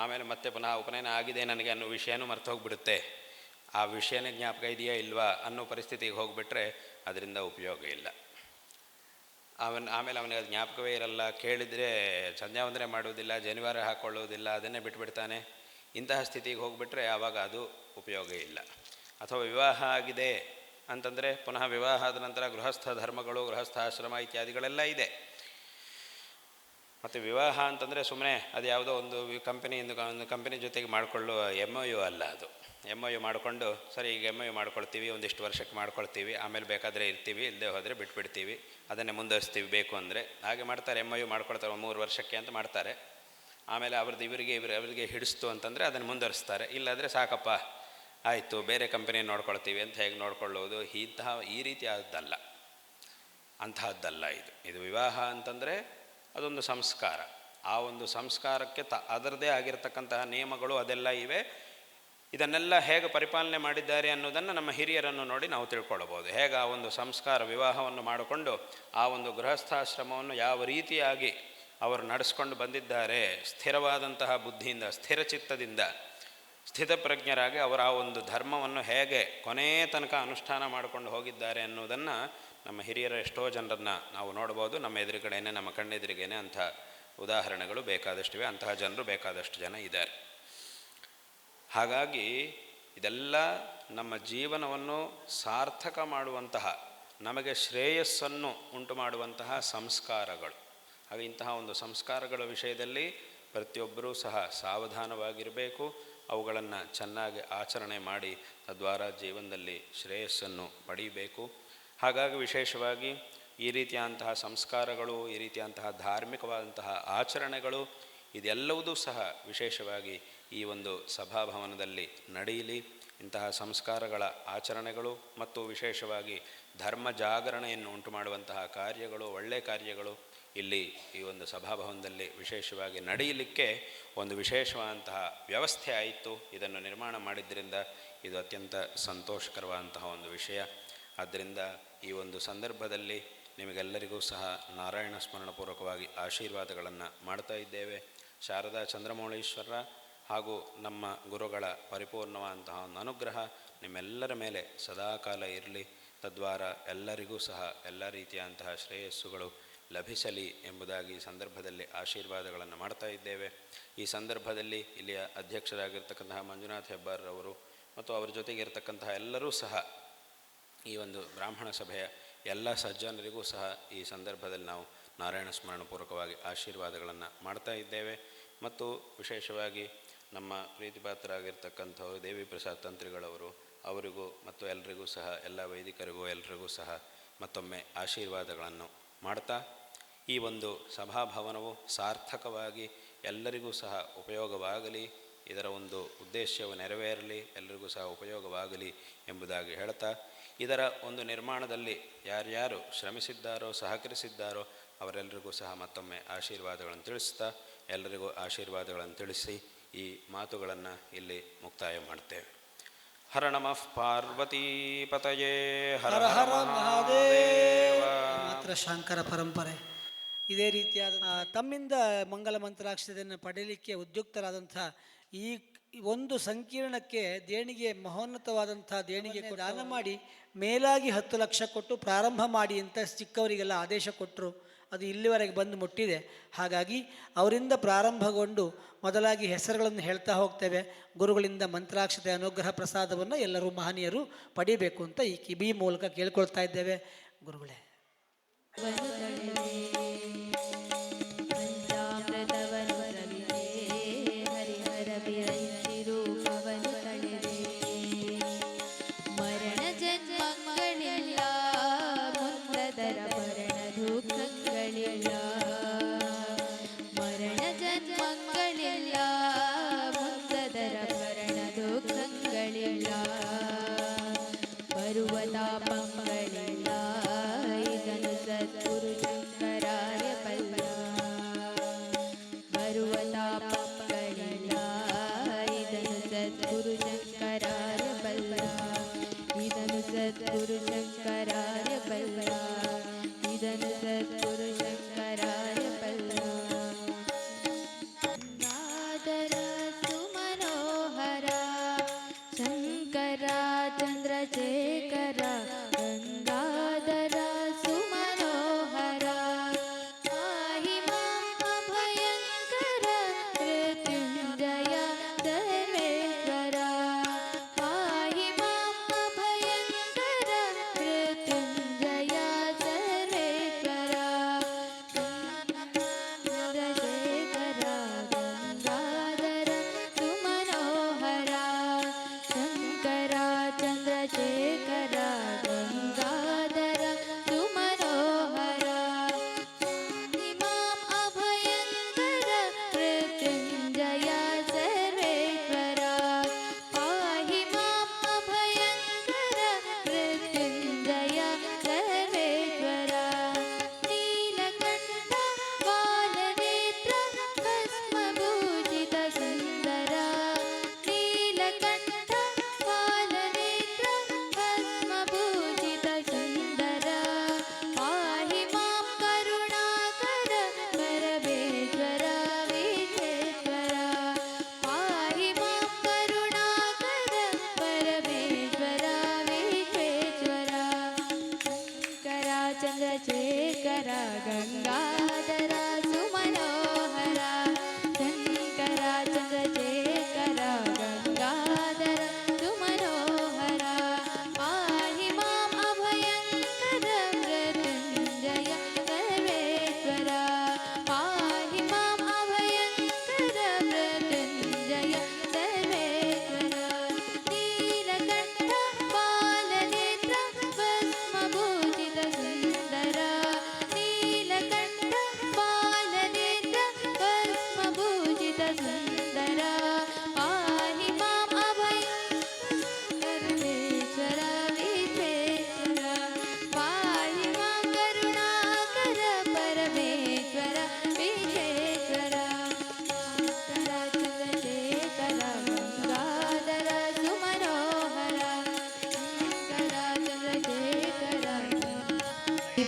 ಆಮೇಲೆ ಮತ್ತೆ ಪುನಃ ಉಪನಯನ ಆಗಿದೆ ನನಗೆ ಅನ್ನೋ ವಿಷಯನೂ ಮರ್ತು ಹೋಗಿಬಿಡುತ್ತೆ. ಆ ವಿಷಯನೇ ಜ್ಞಾಪಕ ಇದೆಯಾ ಇಲ್ವಾ ಅನ್ನೋ ಪರಿಸ್ಥಿತಿಗೆ ಹೋಗಿಬಿಟ್ರೆ ಅದರಿಂದ ಉಪಯೋಗ ಇಲ್ಲ. ಆಮೇಲೆ ಅವನಿಗೆ ಅದು ಜ್ಞಾಪಕವೇ ಇರಲ್ಲ, ಕೇಳಿದರೆ ಸಂಧ್ಯಾವಂದನೆ ಮಾಡುವುದಿಲ್ಲ, ಜನಿವಾರ ಹಾಕ್ಕೊಳ್ಳೋದಿಲ್ಲ, ಅದನ್ನೇ ಬಿಟ್ಬಿಡ್ತಾನೆ. ಇಂತಹ ಸ್ಥಿತಿಗೆ ಹೋಗಿಬಿಟ್ರೆ ಆವಾಗ ಅದು ಉಪಯೋಗ ಇಲ್ಲ. ಅಥವಾ ವಿವಾಹ ಆಗಿದೆ ಅಂತಂದರೆ ಪುನಃ ವಿವಾಹ ಆದ ನಂತರ ಗೃಹಸ್ಥ ಧರ್ಮಗಳು, ಗೃಹಸ್ಥಾಶ್ರಮ ಇತ್ಯಾದಿಗಳೆಲ್ಲ ಇದೆ. ಮತ್ತು ವಿವಾಹ ಅಂತಂದರೆ ಸುಮ್ಮನೆ ಅದು ಯಾವುದೋ ಒಂದು ಕಂಪನಿ ಜೊತೆಗೆ ಮಾಡಿಕೊಳ್ಳುವ MOU ಅಲ್ಲ. ಅದು MOU ಮಾಡಿಕೊಂಡು ಸರಿ ಈಗ MOU ಮಾಡ್ಕೊಳ್ತೀವಿ, ಒಂದಿಷ್ಟು ವರ್ಷಕ್ಕೆ ಮಾಡ್ಕೊಳ್ತೀವಿ, ಆಮೇಲೆ ಬೇಕಾದರೆ ಇರ್ತೀವಿ, ಇಲ್ಲದೆ ಹೋದರೆ ಬಿಟ್ಬಿಡ್ತೀವಿ, ಅದನ್ನೇ ಮುಂದುವರಿಸ್ತೀವಿ ಬೇಕು ಅಂದರೆ. ಹಾಗೆ ಮಾಡ್ತಾರೆ. MOU ಮಾಡ್ಕೊಳ್ತಾರೆ 3 ವರ್ಷಕ್ಕೆ ಅಂತ ಮಾಡ್ತಾರೆ. ಆಮೇಲೆ ಅವರಿಗೆ ಹಿಡಿಸ್ತು ಅಂತಂದರೆ ಅದನ್ನು ಮುಂದುವರಿಸ್ತಾರೆ. ಇಲ್ಲಾದರೆ ಸಾಕಪ್ಪ ಆಯಿತು ಬೇರೆ ಕಂಪನಿ ನೋಡ್ಕೊಳ್ತೀವಿ ಅಂತ ಹೇಗೆ ನೋಡ್ಕೊಳ್ಳೋದು, ಈ ರೀತಿ ಅಂತಹದ್ದಲ್ಲ ಇದು ವಿವಾಹ ಅಂತಂದರೆ ಅದೊಂದು ಸಂಸ್ಕಾರ. ಆ ಒಂದು ಸಂಸ್ಕಾರಕ್ಕೆ ಅದರದೇ ಆಗಿರತಕ್ಕಂತಹ ನಿಯಮಗಳು ಅದೆಲ್ಲ ಇವೆ. ಇದನ್ನೆಲ್ಲ ಹೇಗೆ ಪರಿಪಾಲನೆ ಮಾಡಿದ್ದಾರೆ ಅನ್ನೋದನ್ನು ನಮ್ಮ ಹಿರಿಯರನ್ನು ನೋಡಿ ನಾವು ತಿಳ್ಕೊಳ್ಬೋದು. ಹೇಗೆ ಆ ಒಂದು ಸಂಸ್ಕಾರ ವಿವಾಹವನ್ನು ಮಾಡಿಕೊಂಡು ಆ ಒಂದು ಗೃಹಸ್ಥಾಶ್ರಮವನ್ನು ಯಾವ ರೀತಿಯಾಗಿ ಅವರು ನಡೆಸ್ಕೊಂಡು ಬಂದಿದ್ದಾರೆ, ಸ್ಥಿರವಾದಂತಹ ಬುದ್ಧಿಯಿಂದ, ಸ್ಥಿರಚಿತ್ತದಿಂದ, ಸ್ಥಿತಪ್ರಜ್ಞರಾಗಿ ಅವರ ಆ ಒಂದು ಧರ್ಮವನ್ನು ಹೇಗೆ ಕೊನೆಯ ತನಕ ಅನುಷ್ಠಾನ ಮಾಡಿಕೊಂಡು ಹೋಗಿದ್ದಾರೆ ಅನ್ನೋದನ್ನು ನಮ್ಮ ಹಿರಿಯರ ಎಷ್ಟೋ ಜನರನ್ನು ನಾವು ನೋಡ್ಬೋದು. ನಮ್ಮ ಎದುರುಗಡೆಯೇ, ನಮ್ಮ ಕಣ್ಣೆದುರಿಗೇನೆ ಅಂಥ ಉದಾಹರಣೆಗಳು ಬೇಕಾದಷ್ಟಿವೆ. ಅಂತಹ ಜನರು ಬೇಕಾದಷ್ಟು ಜನ ಇದ್ದಾರೆ. ಹಾಗಾಗಿ ಇದೆಲ್ಲ ನಮ್ಮ ಜೀವನವನ್ನು ಸಾರ್ಥಕ ಮಾಡುವಂತಹ, ನಮಗೆ ಶ್ರೇಯಸ್ಸನ್ನು ಉಂಟು ಮಾಡುವಂತಹ ಸಂಸ್ಕಾರಗಳು. ಹಾಗೆ ಇಂತಹ ಒಂದು ಸಂಸ್ಕಾರಗಳ ವಿಷಯದಲ್ಲಿ ಪ್ರತಿಯೊಬ್ಬರೂ ಸಹ ಸಾವಧಾನವಾಗಿರಬೇಕು. ಅವುಗಳನ್ನು ಚೆನ್ನಾಗಿ ಆಚರಣೆ ಮಾಡಿ ತದ್ವಾರ ಜೀವನದಲ್ಲಿ ಶ್ರೇಯಸ್ಸನ್ನು ಪಡೀಬೇಕು. ಹಾಗಾಗಿ ವಿಶೇಷವಾಗಿ ಈ ರೀತಿಯಂತಹ ಸಂಸ್ಕಾರಗಳು, ಈ ರೀತಿಯಂತಹ ಧಾರ್ಮಿಕವಾದಂತಹ ಆಚರಣೆಗಳು ಇದೆಲ್ಲವುದೂ ಸಹ ವಿಶೇಷವಾಗಿ ಈ ಒಂದು ಸಭಾಭವನದಲ್ಲಿ ನಡೆಯಲಿ. ಇಂತಹ ಸಂಸ್ಕಾರಗಳ ಆಚರಣೆಗಳು ಮತ್ತು ವಿಶೇಷವಾಗಿ ಧರ್ಮ ಜಾಗರಣೆಯನ್ನು ಉಂಟು ಮಾಡುವಂತಹ ಕಾರ್ಯಗಳು, ಒಳ್ಳೆಯ ಕಾರ್ಯಗಳು ಇಲ್ಲಿ ಈ ಒಂದು ಸಭಾಭವನದಲ್ಲಿ ವಿಶೇಷವಾಗಿ ನಡೆಯಲಿಕ್ಕೆ ಒಂದು ವಿಶೇಷವಾದಂತಹ ವ್ಯವಸ್ಥೆ ಆಯಿತು. ಇದನ್ನು ನಿರ್ಮಾಣ ಮಾಡಿದ್ದರಿಂದ ಇದು ಅತ್ಯಂತ ಸಂತೋಷಕರವಾದಂತಹ ಒಂದು ವಿಷಯ. ಆದ್ದರಿಂದ ಈ ಒಂದು ಸಂದರ್ಭದಲ್ಲಿ ನಿಮಗೆಲ್ಲರಿಗೂ ಸಹ ನಾರಾಯಣ ಸ್ಮರಣಪೂರ್ವಕವಾಗಿ ಆಶೀರ್ವಾದಗಳನ್ನು ಮಾಡ್ತಾ ಇದ್ದೇವೆ. ಶಾರದಾ ಚಂದ್ರಮೌಳೀಶ್ವರ ಹಾಗೂ ನಮ್ಮ ಗುರುಗಳ ಪರಿಪೂರ್ಣವಾದಂತಹ ಒಂದು ಅನುಗ್ರಹ ನಿಮ್ಮೆಲ್ಲರ ಮೇಲೆ ಸದಾಕಾಲ ಇರಲಿ. ತದ್ವಾರ ಎಲ್ಲರಿಗೂ ಸಹ ಎಲ್ಲ ರೀತಿಯಂತಹ ಶ್ರೇಯಸ್ಸುಗಳು ಲಭಿಸಲಿ ಎಂಬುದಾಗಿ ಸಂದರ್ಭದಲ್ಲಿ ಆಶೀರ್ವಾದಗಳನ್ನು ಮಾಡ್ತಾ ಇದ್ದೇವೆ. ಈ ಸಂದರ್ಭದಲ್ಲಿ ಇಲ್ಲಿಯ ಅಧ್ಯಕ್ಷರಾಗಿರ್ತಕ್ಕಂತಹ ಮಂಜುನಾಥ್ ಹೆಬ್ಬಾರ್ರವರು ಮತ್ತು ಅವರ ಜೊತೆಗೆ ಇರತಕ್ಕಂತಹ ಎಲ್ಲರೂ ಸಹ ಈ ಒಂದು ಬ್ರಾಹ್ಮಣ ಸಭೆಯ ಎಲ್ಲ ಸಜ್ಜನರಿಗೂ ಸಹ ಈ ಸಂದರ್ಭದಲ್ಲಿ ನಾವು ನಾರಾಯಣ ಸ್ಮರಣಪೂರ್ವಕವಾಗಿ ಆಶೀರ್ವಾದಗಳನ್ನು ಮಾಡ್ತಾ ಇದ್ದೇವೆ. ಮತ್ತು ವಿಶೇಷವಾಗಿ ನಮ್ಮ ಪ್ರೀತಿಪಾತ್ರರಾಗಿರ್ತಕ್ಕಂಥವರು ದೇವಿ ಪ್ರಸಾದ್ ತಂತ್ರಿಗಳವರು, ಅವರಿಗೂ ಮತ್ತು ಎಲ್ರಿಗೂ ಸಹ, ಎಲ್ಲ ವೈದಿಕರಿಗೂ ಎಲ್ರಿಗೂ ಸಹ ಮತ್ತೊಮ್ಮೆ ಆಶೀರ್ವಾದಗಳನ್ನು ಮಾಡ್ತಾ, ಈ ಒಂದು ಸಭಾಭವನವು ಸಾರ್ಥಕವಾಗಿ ಎಲ್ಲರಿಗೂ ಸಹ ಉಪಯೋಗವಾಗಲಿ, ಇದರ ಒಂದು ಉದ್ದೇಶವು ನೆರವೇರಲಿ, ಎಲ್ಲರಿಗೂ ಸಹ ಉಪಯೋಗವಾಗಲಿ ಎಂಬುದಾಗಿ ಹೇಳ್ತಾ, ಇದರ ಒಂದು ನಿರ್ಮಾಣದಲ್ಲಿ ಯಾರ್ಯಾರು ಶ್ರಮಿಸಿದ್ದಾರೋ, ಸಹಕರಿಸಿದ್ದಾರೋ ಅವರೆಲ್ಲರಿಗೂ ಸಹ ಮತ್ತೊಮ್ಮೆ ಆಶೀರ್ವಾದಗಳನ್ನು ತಿಳಿಸ್ತಾ, ಎಲ್ಲರಿಗೂ ಆಶೀರ್ವಾದಗಳನ್ನು ತಿಳಿಸಿ ಈ ಮಾತುಗಳನ್ನು ಇಲ್ಲಿ ಮುಕ್ತಾಯ ಮಾಡ್ತೇವೆ. ಹರ ನಮಃ ಪಾರ್ವತೀಪತಯೇ ಹರ ಹರ ಮಹಾದೇವ.
ಮಾತ್ರ ಶಾಂಕರ ಪರಂಪರೆ ಇದೇ ರೀತಿಯಾದ ತಮ್ಮಿಂದ ಮಂಗಲ ಮಂತ್ರಾಕ್ಷತೆಯನ್ನು ಪಡೆಯಲಿಕ್ಕೆ ಉದ್ಯುಕ್ತರಾದಂಥ ಈ ಒಂದು ಸಂಕೀರ್ಣಕ್ಕೆ ದೇಣಿಗೆ, ಮಹೋನ್ನತವಾದಂಥ ದೇಣಿಗೆ ದಾನ ಮಾಡಿ ಮೇಲಾಗಿ 10 ಲಕ್ಷ ಕೊಟ್ಟು ಪ್ರಾರಂಭ ಮಾಡಿ ಅಂತ ಚಿಕ್ಕವರಿಗೆಲ್ಲ ಆದೇಶ ಕೊಟ್ಟರು. ಅದು ಇಲ್ಲಿವರೆಗೆ ಬಂದು ಮುಟ್ಟಿದೆ. ಹಾಗಾಗಿ ಅವರಿಂದ ಪ್ರಾರಂಭಗೊಂಡು ಮೊದಲಾಗಿ ಹೆಸರುಗಳನ್ನು ಹೇಳ್ತಾ ಹೋಗ್ತೇವೆ. ಗುರುಗಳಿಂದ ಮಂತ್ರಾಕ್ಷತೆ ಅನುಗ್ರಹ ಪ್ರಸಾದವನ್ನು ಎಲ್ಲರೂ ಮಹನೀಯರು ಪಡಿಬೇಕು ಅಂತ ಈ ಕಿಬಿ ಮೂಲಕ ಕೇಳ್ಕೊಳ್ತಾ ಇದ್ದೇವೆ. ಗುರುಗಳೇ,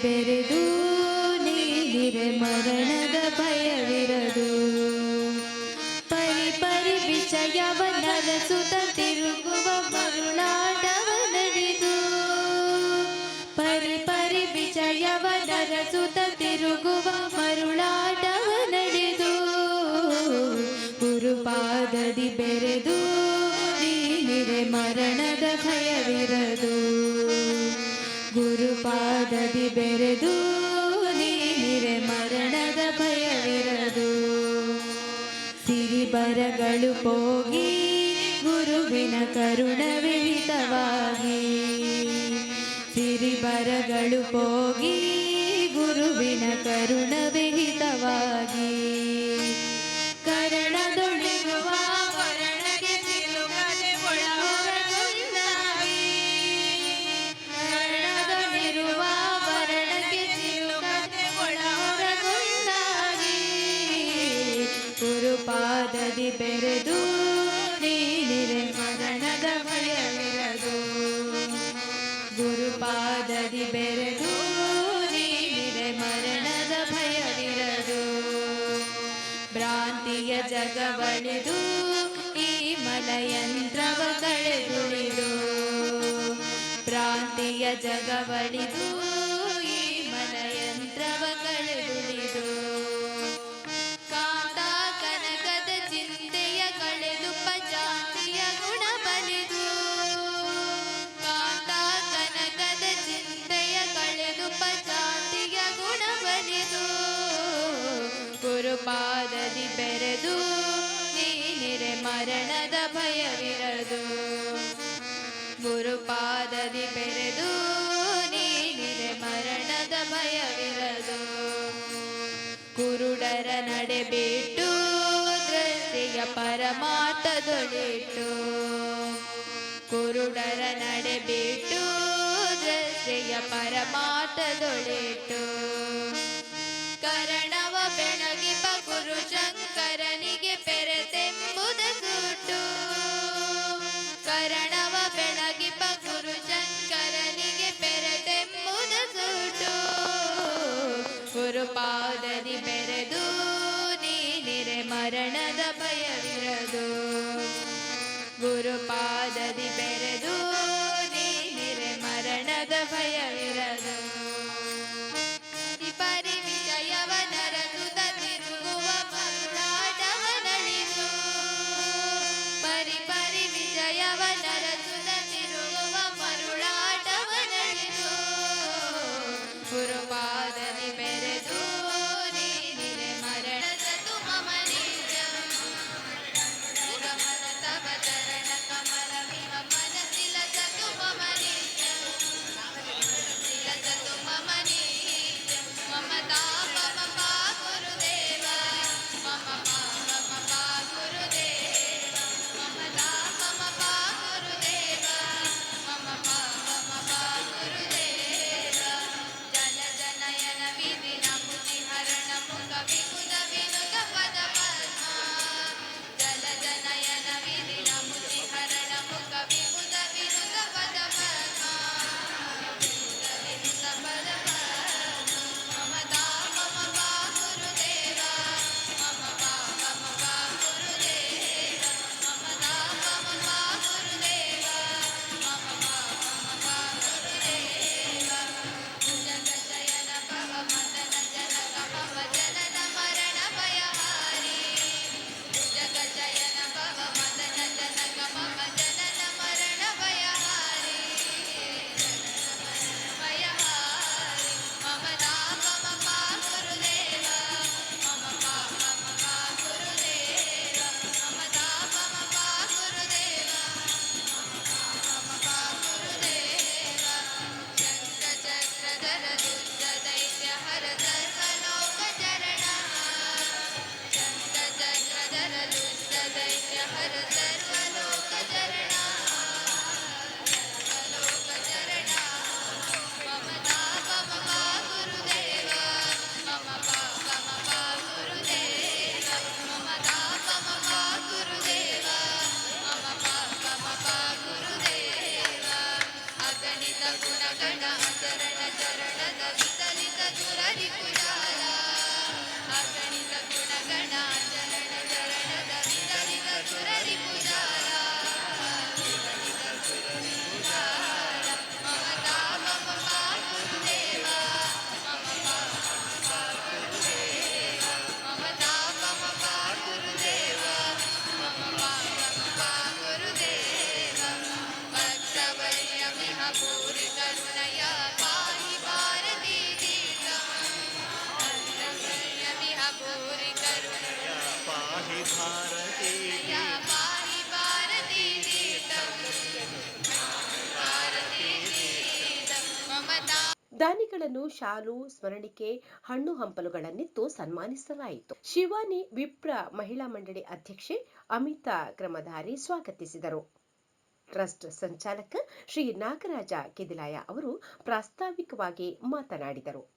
ಬೆರೆದು ನೀಡಿರೆ ಮರಣದ ಭಯವಿರದು. ಪರಿ ಪರಿ ವಿಷಯವ ನರಸುತ ತಿರುಗುವ ಮರುಳಾಟವ ನಡೆದು. ಪರಿ ಪರಿ ವಿಷಯವ ನರಸುತ ತಿರುಗುವ ಮರುಳಾಟವ ನಡೆದು. ಗುರುಪಾದದಿ ಬೆರೆದು ನೀಡಿರೆ ಮರಣದ ಭಯವಿರದು. ಗುರುಪಾದದಿ ಬೆರೆದು ನೀನಿರೆ ಮರಣದ ಭಯವಿರದು. ಸಿರಿ ಸಿರಿಬರಗಳು ಹೋಗಿ ಗುರುವಿನ ಕರುಣವೇ ಹಿತವಾಗಿ. ಸಿರಿಬರಗಳು ಹೋಗಿ ಗುರುವಿನ ಕರುಣವೇ ಹಿತವಾಗಿ. ಕರಣದೊಳಿರುವ ವರ್ಣಗೆ ಸಿಲುಕದೆ ಒಳಹೊರಗೊಂದಾಗಿ. ಕರಣದೊಳಿರುವ ವರ್ಣಗೆ ಸಿಲುಕದೆ ಒಳಹೊರಗೊಂದಾಗಿ. ಗುರುಪಾದದಿ ಬೆರೆದು ನೀನಿರೆ ಮರಣದ ಭಯವಿರದು. ಗುರುಪಾದದಿ ಬೆರೆದು ನೀನಿರೆ ಮರಣದ ಭಯವಿರದು. ಭ್ರಾಂತಿಯ ಜಗವಳಿದು ಈ ಮಲಯಂತ್ರವ ಕಳೆದುಳಿದು. ಭ್ರಾಂತಿಯ ಜಗವಳಿದು ಈ ಮಲಯಂತ್ರವ ಕಳೆದುಳಿದು. ಕಾಂತ ಕನಕದ ಚಿಂತೆಯ ಕಳೆದು ಪಜಾತಿಯ ಗುಣ ಬಲಿದು. ಕಾಂತ ಕನಕದ ಚಿಂತೆಯ ಕಳೆದು ಪಜಾತಿಯ ಗುಣ ಬಲಿದು. ಗುರುಪಾದದಿ ಬೆರೆದು ನೀನಿರೆ ಮರಣದ ಭಯವಿರದು. ಗುರುಪಾದದಿ ಬೆರೆದು ನೀನಿರೆ ಮರಣದ ಭಯವಿರದು. ಕುರುಡರ ನಡೆ ಬಿಟ್ಟು ದೃಷ್ಟಿಯ ಪರಮಾರ್ಥದೊಳಿಟ್ಟು. ಕುರುಡರ ನಡೆ ಬಿಟ್ಟು ದೃಷ್ಟಿಯ ಪರಮಾರ್ಥದೊಳಿಟ್ಟು. ಕರಣವ ಬೆಳಗಿಪ ಗುರು ಶಂಕರನಿಗೆ ಪೆರೆತೆಂಬುದ ಸುಟ್ಟು. ಕರಣವ ಬೆಳಗಿಪ ಗುರು ಶಂಕರನಿಗೆ ಪೆರೆತೆಂಬುದ ಸುಟ್ಟು. ಗುರುಪಾದದಿ ಬೆರೆದು ನೀನಿರೆ ಮರಣದ ಭಯವಿರದು. ಗುರುಪಾದದಿ ಬೆರೆದು ನೀನಿರೆ ಮರಣದ ಭಯವಿರದು. ಪರಿ ವಿಜಯವ ನರಸುತ ತಿರುಗುವ ಮರುಳಾಟವನಳಿದು. ಪರಿ ಪರಿ ವಿಜಯವ ನರಸುತ ತಿರುಗುವ ಮರುಳಾಟವನಳಿದು. ಗುರುಪಾದದಿ ಬೆರೆದು ನೀನಿರೆ ಮರಣದ ತುಮನಿತ್ಯಂ. ಗಮನ ತವ ಚರಣ ಕಮಲ ವಿಮ ಮನಸಿಲ ಸತು ಮಮ ನಿತ್ಯಂ. ಸಿಲಸತು ಮಮ ನಿತ್ಯಂ. ಮಮತಾ ಮಮ ಪಾ ಗುರುದೇವ. ಮಮ ಪಾ ಮಮ ಪಾ ಗುರುದೇವ. ಮಮತಾ ಮಮ ಪಾ ಗುರುದೇವ. ಮಮ ಪಾ ಮಮ ಪಾ ಗುರುದೇವ. ಜನ ಜನಯನ ವಿಧಿ ನಮುತಿ ಹರಣ ಮುಖ ವಿಕುತ ವಿನುತ ಪದ ಪದ್ಮ. ಜನ ಜನಯನ ವಿಧಿ ನಮುತಿ ಹರಣ ಮುಖ ವಿಕುತ ವಿನುತ ಪದ ಪದ್ಮ. ವಿನುತ ಪದ ಪದ್ಮ. ಮಮತಾ ಮಮ ಪಾ ಗುರುದೇವ. ಮಮ ಪಾ ಮಮ ಪಾ ಗುರುದೇವ. ಮಮತಾ ಮಮ ಪಾ ಗುರುದೇವ. ಮಮ ಪಾ ಮಮ ಪಾ ಗುರುದೇವ. ಜಗ ಶಯನ ಭವ ಮದನ ಜನಕ ಭವ ಜನನ ಮರಣ ಭಯಹಾರಿ. ಜಗ ಶಯನ ಭವ ಮದನ ಜನಕ ಭವ ಜನನ ಮರಣ ಭಯಹಾರಿ. ಭಯಹಾರಿ. ಮಮತಾ ಮಮ ಪಾ ಗುರುದೇವ. ಮಮ ಪಾ ಮಮ ಪಾ ಗುರುದೇವ. ಮಮತಾ ಮಮ ಪಾ ಗುರುದೇವ. ಮಮ ಪಾ ಗುರುದೇವ. ಶಂಖ ಚಕ್ರಧರ ದುಷ್ಟ ದೈತ್ಯ ಹರ ಸರ್ವಲೋಕ ಚರಣ. ಶಂಖ ಚಕ್ರಧರ ದುಷ್ಟ ದೈತ್ಯ ಹರ ಸರ್ವಲೋಕ ಚರಣ. ಸರ್ವಲೋಕ ಚರಣ. ಮಮತಾ ಮಮ ಪಾ ಗುರುದೇವ. ಮಮ ಪಾ ಮಮ ಪಾ ಗುರುದೇವ. ಮಮತಾ ಮಮ ಪಾ ಗುರುದೇವ. ಮಮ ಪಾ ಮಮ ಪಾ ಗುರುದೇವ. ಅಗಣಿತ ಗುಣಗಣ ಚರಣ ಚರಣದ ವಿತಲಿತ ದುರರಿ ಪುಜಾರ. ಅಗಣಿತ ಗುಣಗಣ ಚರಣ ಚರಣದ ವಿತಲಿತ ದುರರಿ ಪುಜಾರ. ವಿತಲಿತ ದುರರಿ ಪುಜಾರ. ಮಮತಾ ಮಮ ಪಾ ಗುರುದೇವ. ಮಮ ಪಾ ಮಮ ಪಾ ಗುರುದೇವ. ಮಮತಾ ಮಮ ಪಾ ಗುರುದೇವ. ಮಮ ಪಾ ಮಮ ಪಾ ಗುರುದೇವ. ಭಕ್ತವರ್ಯಮಿಹ ಭೂರಿ ಕರುಣಯ ಪಾಹಿ ಭಾರತೀ ತೀರ್ಥಂ. ಭಕ್ತವರ್ಯಮಿಹ ಭೂರಿ ಕರುಣಯ
ಪಾಹಿ ಭಾರತೀ
ದಾನಿಗಳನ್ನು ಶಾಲು, ಸ್ಮರಣಿಕೆ, ಹಣ್ಣು ಹಂಪಲುಗಳನ್ನಿತ್ತು ಸನ್ಮಾನಿಸಲಾಯಿತು. ಶಿವಾನಿ ವಿಪ್ರ ಮಹಿಳಾ ಮಂಡಳಿ ಅಧ್ಯಕ್ಷೆ ಅಮಿತಾ ಕ್ರಮಧಾರಿ ಸ್ವಾಗತಿಸಿದರು. ಟ್ರಸ್ಟ್ ಸಂಚಾಲಕ ಶ್ರೀ ನಾಗರಾಜ ಕಿದಿಲಾಯ ಅವರು ಪ್ರಾಸ್ತಾವಿಕವಾಗಿ ಮಾತನಾಡಿದರು.